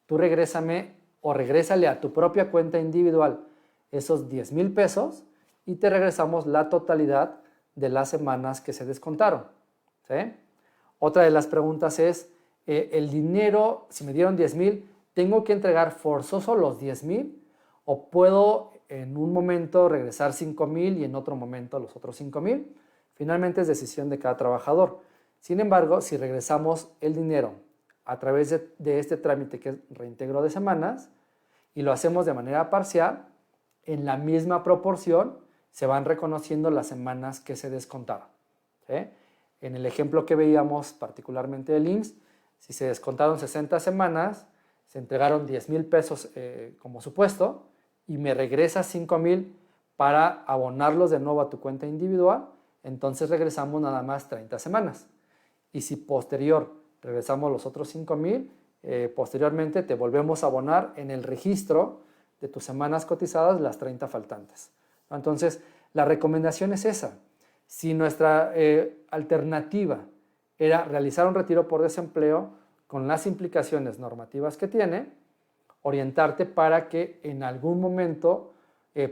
tú regrésame o regrésale a tu propia cuenta individual esos 10,000 pesos y te regresamos la totalidad de las semanas que se descontaron. ¿Sí? Otra de las preguntas es, el dinero, si me dieron 10,000, ¿tengo que entregar forzoso los 10,000 o puedo en un momento regresar 5,000 y en otro momento los otros 5,000? Finalmente es decisión de cada trabajador. Sin embargo, si regresamos el dinero a través de este trámite que es reintegro de semanas y lo hacemos de manera parcial, en la misma proporción se van reconociendo las semanas que se descontaron. ¿Sí? En el ejemplo que veíamos particularmente del IMSS, si se descontaron 60 semanas, se entregaron 10,000 pesos como supuesto y me regresa 5,000 para abonarlos de nuevo a tu cuenta individual, entonces regresamos nada más 30 semanas. Y si posterior regresamos los otros 5,000, posteriormente te volvemos a abonar en el registro de tus semanas cotizadas las 30 faltantes. Entonces, la recomendación es esa. Si nuestra alternativa era realizar un retiro por desempleo con las implicaciones normativas que tiene, orientarte para que en algún momento,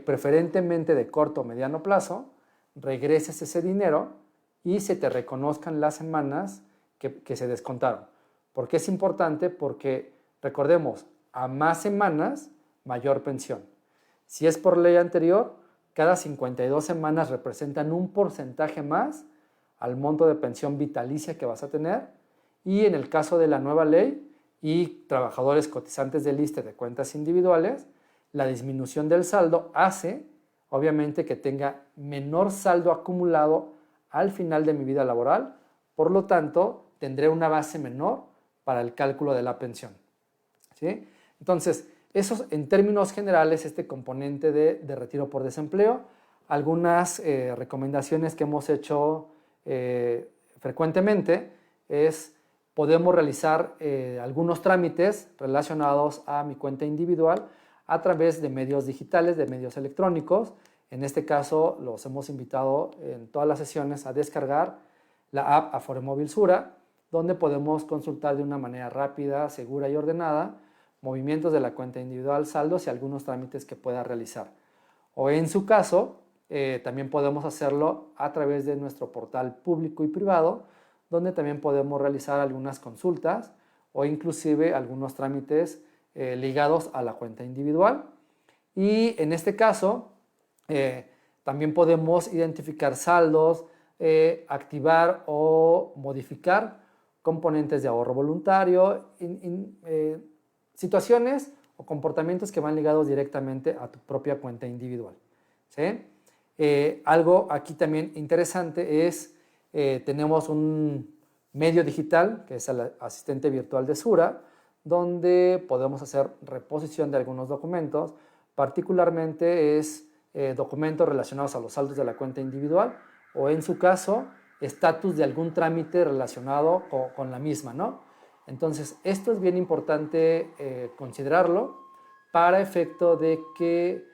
preferentemente de corto o mediano plazo, regreses ese dinero y se te reconozcan las semanas que se descontaron. ¿Por qué es importante? Porque, recordemos, a más semanas, mayor pensión. Si es por ley anterior, cada 52 semanas representan un porcentaje más al monto de pensión vitalicia que vas a tener, y en el caso de la nueva ley y trabajadores cotizantes del ISSSTE de cuentas individuales, la disminución del saldo hace, obviamente, que tenga menor saldo acumulado al final de mi vida laboral, por lo tanto, tendré una base menor para el cálculo de la pensión. ¿Sí? Entonces, eso en términos generales, este componente de retiro por desempleo. Algunas recomendaciones que hemos hecho frecuentemente es: podemos realizar algunos trámites relacionados a mi cuenta individual a través de medios digitales, de medios electrónicos. En este caso, los hemos invitado en todas las sesiones a descargar la app Afore Móvil Sura, donde podemos consultar de una manera rápida, segura y ordenada movimientos de la cuenta individual, saldos y algunos trámites que pueda realizar. O en su caso, también podemos hacerlo a través de nuestro portal público y privado, donde también podemos realizar algunas consultas o inclusive algunos trámites ligados a la cuenta individual. Y en este caso, también podemos identificar saldos, activar o modificar componentes de ahorro voluntario, situaciones o comportamientos que van ligados directamente a tu propia cuenta individual. ¿Sí? Algo aquí también interesante es, tenemos un medio digital que es el asistente virtual de Sura, donde podemos hacer reposición de algunos documentos, particularmente es documentos relacionados a los saldos de la cuenta individual, o en su caso, estatus de algún trámite relacionado con la misma, ¿no? Entonces, esto es bien importante considerarlo para efecto de que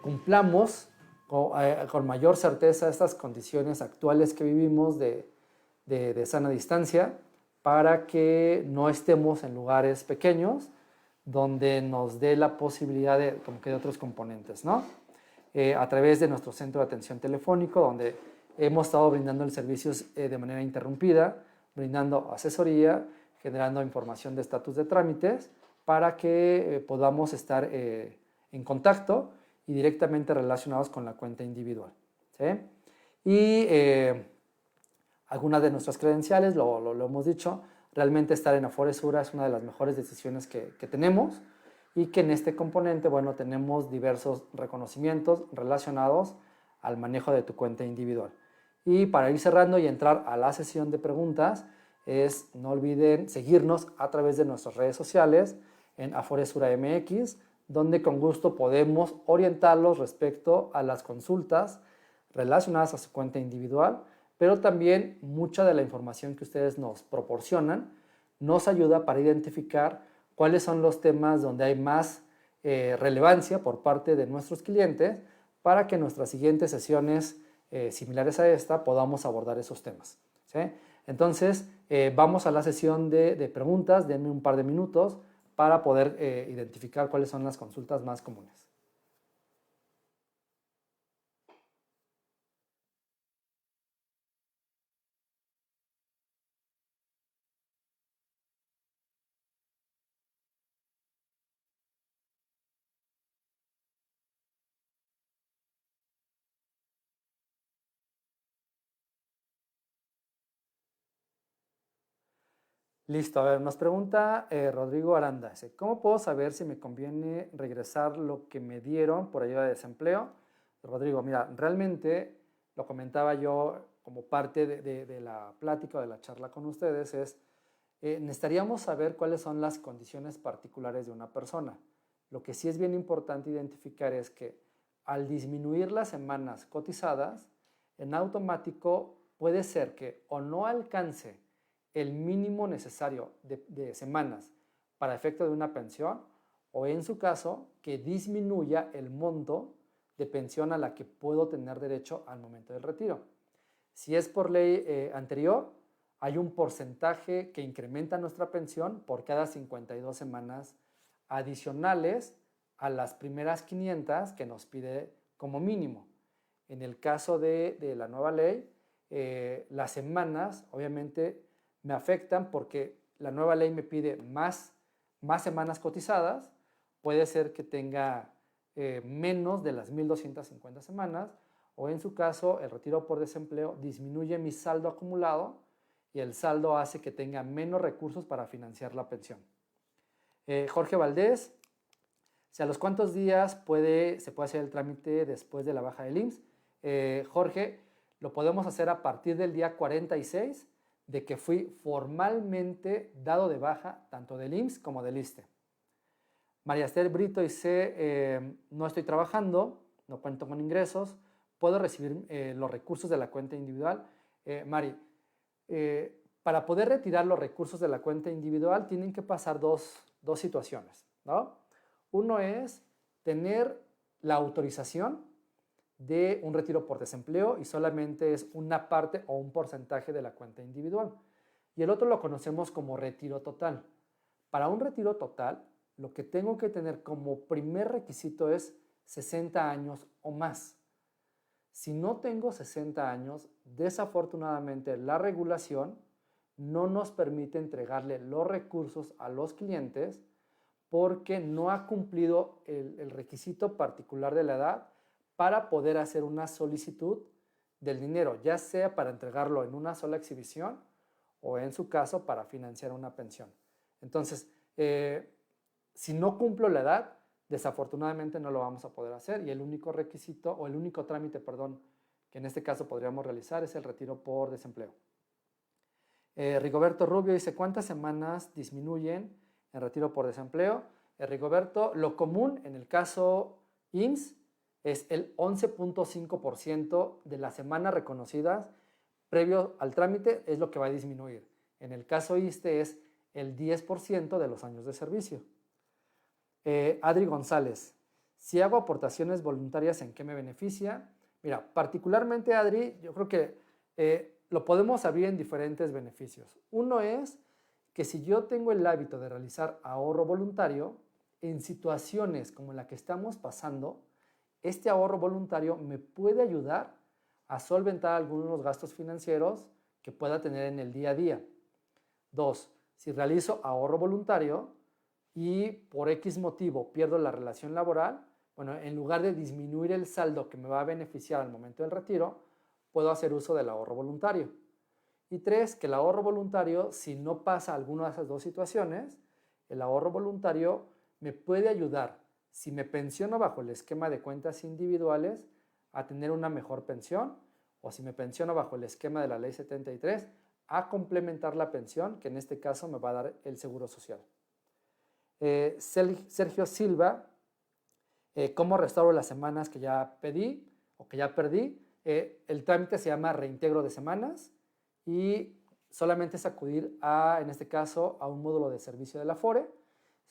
cumplamos con mayor certeza estas condiciones actuales que vivimos de sana distancia, para que no estemos en lugares pequeños donde nos dé la posibilidad de, como que de otros componentes, ¿no? A través de nuestro centro de atención telefónico, donde hemos estado brindando el servicio de manera interrumpida, brindando asesoría, generando información de estatus de trámites, para que podamos estar en contacto y directamente relacionados con la cuenta individual. ¿Sí? Y algunas de nuestras credenciales, lo hemos dicho, realmente estar en Afore Sura es una de las mejores decisiones que tenemos, y que en este componente, bueno, tenemos diversos reconocimientos relacionados al manejo de tu cuenta individual. Y para ir cerrando y entrar a la sesión de preguntas, no olviden seguirnos a través de nuestras redes sociales en Afore Sura MX, donde con gusto podemos orientarlos respecto a las consultas relacionadas a su cuenta individual, pero también mucha de la información que ustedes nos proporcionan nos ayuda para identificar cuáles son los temas donde hay más relevancia por parte de nuestros clientes, para que en nuestras siguientes sesiones similares a esta podamos abordar esos temas. ¿Sí? Entonces, vamos a la sesión de preguntas. Denme un par de minutos para poder identificar cuáles son las consultas más comunes. Listo, a ver, nos pregunta Rodrigo Aranda. Dice: ¿cómo puedo saber si me conviene regresar lo que me dieron por ayuda de desempleo? Rodrigo, mira, realmente lo comentaba yo como parte de la plática, de la charla con ustedes, necesitaríamos saber cuáles son las condiciones particulares de una persona. Lo que sí es bien importante identificar es que al disminuir las semanas cotizadas, en automático puede ser que o no alcance el mínimo necesario de semanas para efecto de una pensión, o en su caso, que disminuya el monto de pensión a la que puedo tener derecho al momento del retiro. Si es por ley anterior, hay un porcentaje que incrementa nuestra pensión por cada 52 semanas adicionales a las primeras 500 que nos pide como mínimo. En el caso de la nueva ley, las semanas obviamente me afectan porque la nueva ley me pide más semanas cotizadas. Puede ser que tenga menos de las 1,250 semanas, o en su caso el retiro por desempleo disminuye mi saldo acumulado y el saldo hace que tenga menos recursos para financiar la pensión. Jorge Valdés, si a los cuántos días se puede hacer el trámite después de la baja del IMSS. Jorge, lo podemos hacer a partir del día 46 de que fui formalmente dado de baja tanto del IMSS como del ISSSTE. María Esther Brito dice, no estoy trabajando, no cuento con ingresos, puedo recibir los recursos de la cuenta individual. Mari, para poder retirar los recursos de la cuenta individual tienen que pasar dos situaciones, ¿no? Uno es tener la autorización de un retiro por desempleo y solamente es una parte o un porcentaje de la cuenta individual. Y el otro lo conocemos como retiro total. Para un retiro total, lo que tengo que tener como primer requisito es 60 años o más. Si no tengo 60 años, desafortunadamente la regulación no nos permite entregarle los recursos a los clientes porque no ha cumplido el requisito particular de la edad para poder hacer una solicitud del dinero, ya sea para entregarlo en una sola exhibición o en su caso para financiar una pensión. Entonces, si no cumplo la edad, desafortunadamente no lo vamos a poder hacer y el único requisito o el único trámite, que en este caso podríamos realizar es el retiro por desempleo. Rigoberto Rubio dice, ¿cuántas semanas disminuyen en retiro por desempleo? Rigoberto, lo común en el caso IMSS es el 11.5% de las semanas reconocidas previo al trámite es lo que va a disminuir. En el caso ISSSTE es el 10% de los años de servicio. Adri González, si hago aportaciones voluntarias, ¿en qué me beneficia? Mira, particularmente Adri, yo creo que lo podemos abrir en diferentes beneficios. Uno es que si yo tengo el hábito de realizar ahorro voluntario, en situaciones como la que estamos pasando, este ahorro voluntario me puede ayudar a solventar algunos de los gastos financieros que pueda tener en el día a día. Dos, si realizo ahorro voluntario y por X motivo pierdo la relación laboral, bueno, en lugar de disminuir el saldo que me va a beneficiar al momento del retiro, puedo hacer uso del ahorro voluntario. Y tres, que el ahorro voluntario, si no pasa alguna de esas dos situaciones, el ahorro voluntario me puede ayudar, si me pensiono bajo el esquema de cuentas individuales, a tener una mejor pensión, o si me pensiono bajo el esquema de la Ley 73, a complementar la pensión, que en este caso me va a dar el Seguro Social. Sergio Silva, ¿cómo restauro las semanas que ya pedí o que ya perdí? El trámite se llama reintegro de semanas y solamente es acudir en este caso, a un módulo de servicio de la Afore,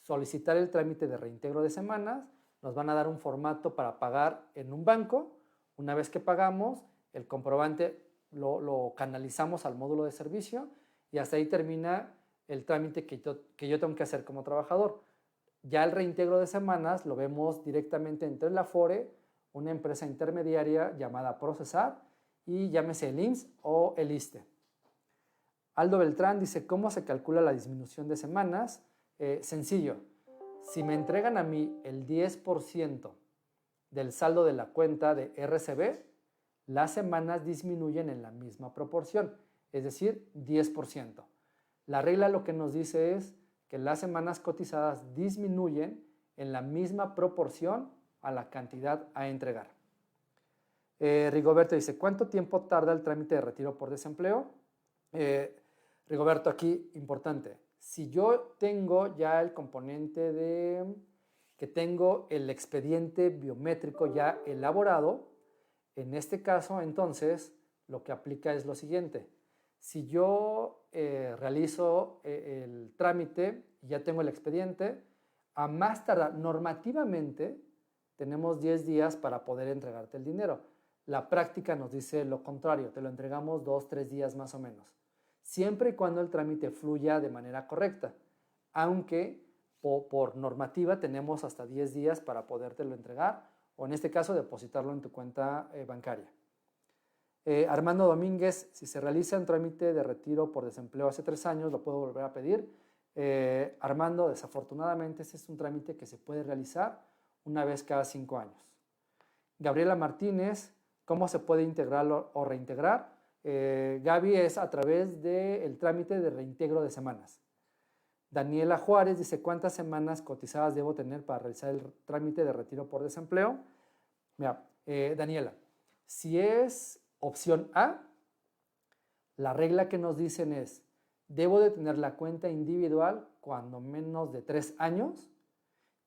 solicitar el trámite de reintegro de semanas, nos van a dar un formato para pagar en un banco. Una vez que pagamos, el comprobante lo canalizamos al módulo de servicio y hasta ahí termina el trámite que yo tengo que hacer como trabajador. Ya el reintegro de semanas lo vemos directamente entre la Afore, una empresa intermediaria llamada Procesar, y llámese el IMSS o el ISSSTE. Aldo Beltrán dice, ¿cómo se calcula la disminución de semanas? Sencillo, si me entregan a mí el 10% del saldo de la cuenta de RCB, las semanas disminuyen en la misma proporción, es decir, 10%. La regla lo que nos dice es que las semanas cotizadas disminuyen en la misma proporción a la cantidad a entregar. Rigoberto dice, ¿cuánto tiempo tarda el trámite de retiro por desempleo? Rigoberto, aquí importante, si yo tengo ya el componente que tengo el expediente biométrico ya elaborado, en este caso entonces lo que aplica es lo siguiente. Si yo realizo el trámite y ya tengo el expediente, a más tardar, normativamente tenemos 10 días para poder entregarte el dinero. La práctica nos dice lo contrario, te lo entregamos 2-3 días más o menos, siempre y cuando el trámite fluya de manera correcta, aunque por normativa tenemos hasta 10 días para podértelo entregar o en este caso depositarlo en tu cuenta bancaria. Armando Domínguez, si se realiza un trámite de retiro por desempleo hace 3 años, lo puedo volver a pedir. Armando, desafortunadamente, este es un trámite que se puede realizar una vez cada 5 años. Gabriela Martínez, ¿cómo se puede integrar o reintegrar? Gaby, es a través del trámite de reintegro de semanas. Daniela Juárez dice, ¿cuántas semanas cotizadas debo tener para realizar el trámite de retiro por desempleo? Mira, Daniela, si es opción A, la regla que nos dicen es, debo de tener la cuenta individual cuando menos de 3 años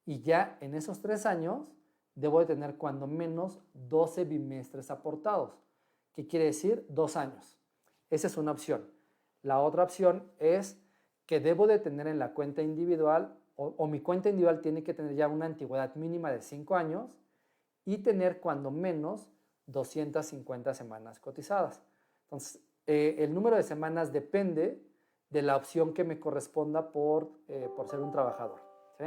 y ya en esos 3 años debo de tener cuando menos 12 bimestres aportados. ¿Qué quiere decir? 2 años. Esa es una opción. La otra opción es que debo de tener en la cuenta individual o mi cuenta individual tiene que tener ya una antigüedad mínima de 5 años y tener cuando menos 250 semanas cotizadas. Entonces, el número de semanas depende de la opción que me corresponda por ser un trabajador. ¿Sí?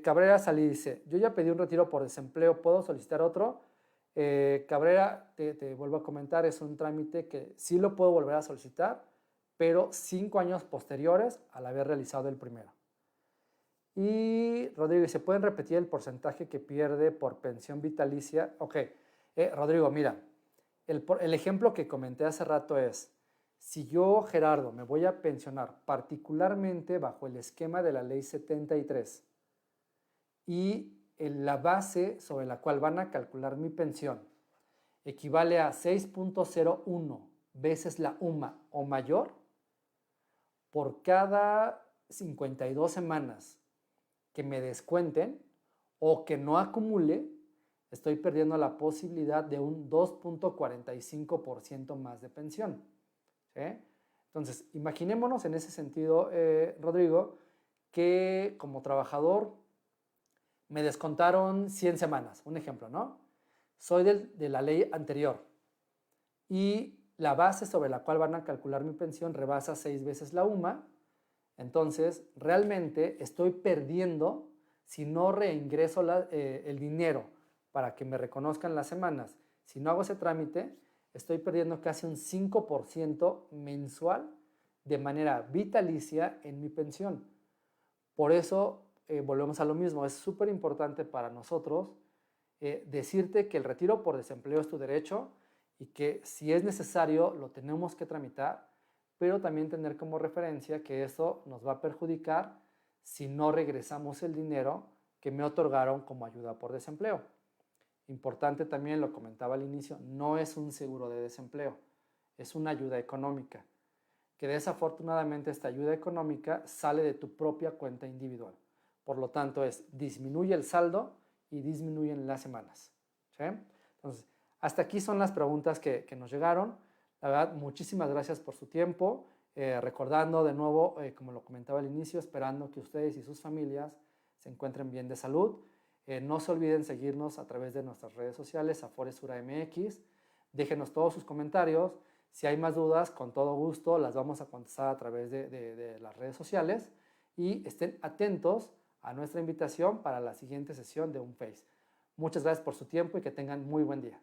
Cabrera Salí dice, yo ya pedí un retiro por desempleo, ¿puedo solicitar otro? Cabrera, te vuelvo a comentar, es un trámite que sí lo puedo volver a solicitar, pero 5 años posteriores al haber realizado el primero. Y Rodrigo, ¿se pueden repetir el porcentaje que pierde por pensión vitalicia? Ok, Rodrigo, mira, el ejemplo que comenté hace rato es, si yo, Gerardo, me voy a pensionar particularmente bajo el esquema de la ley 73 y la base sobre la cual van a calcular mi pensión equivale a 6.01 veces la UMA o mayor, por cada 52 semanas que me descuenten o que no acumule, estoy perdiendo la posibilidad de un 2.45% más de pensión. ¿Sí? Entonces, imaginémonos en ese sentido, Rodrigo, que como trabajador me descontaron 100 semanas, un ejemplo, ¿no? Soy de la ley anterior y la base sobre la cual van a calcular mi pensión rebasa 6 veces la UMA, entonces realmente estoy perdiendo, si no reingreso el dinero para que me reconozcan las semanas, si no hago ese trámite, estoy perdiendo casi un 5% mensual de manera vitalicia en mi pensión. Por eso volvemos a lo mismo, es súper importante para nosotros decirte que el retiro por desempleo es tu derecho y que si es necesario lo tenemos que tramitar, pero también tener como referencia que eso nos va a perjudicar si no regresamos el dinero que me otorgaron como ayuda por desempleo. Importante también, lo comentaba al inicio, no es un seguro de desempleo, es una ayuda económica, que desafortunadamente esta ayuda económica sale de tu propia cuenta individual. Por lo tanto, disminuye el saldo y disminuyen las semanas. ¿Sí? Entonces, hasta aquí son las preguntas que nos llegaron. La verdad, muchísimas gracias por su tiempo. Recordando de nuevo, como lo comentaba al inicio, esperando que ustedes y sus familias se encuentren bien de salud. No se olviden seguirnos a través de nuestras redes sociales, Afore Sura MX. Déjenos todos sus comentarios. Si hay más dudas, con todo gusto las vamos a contestar a través de las redes sociales. Y estén atentos a nuestra invitación para la siguiente sesión de Un Face. Muchas gracias por su tiempo y que tengan muy buen día.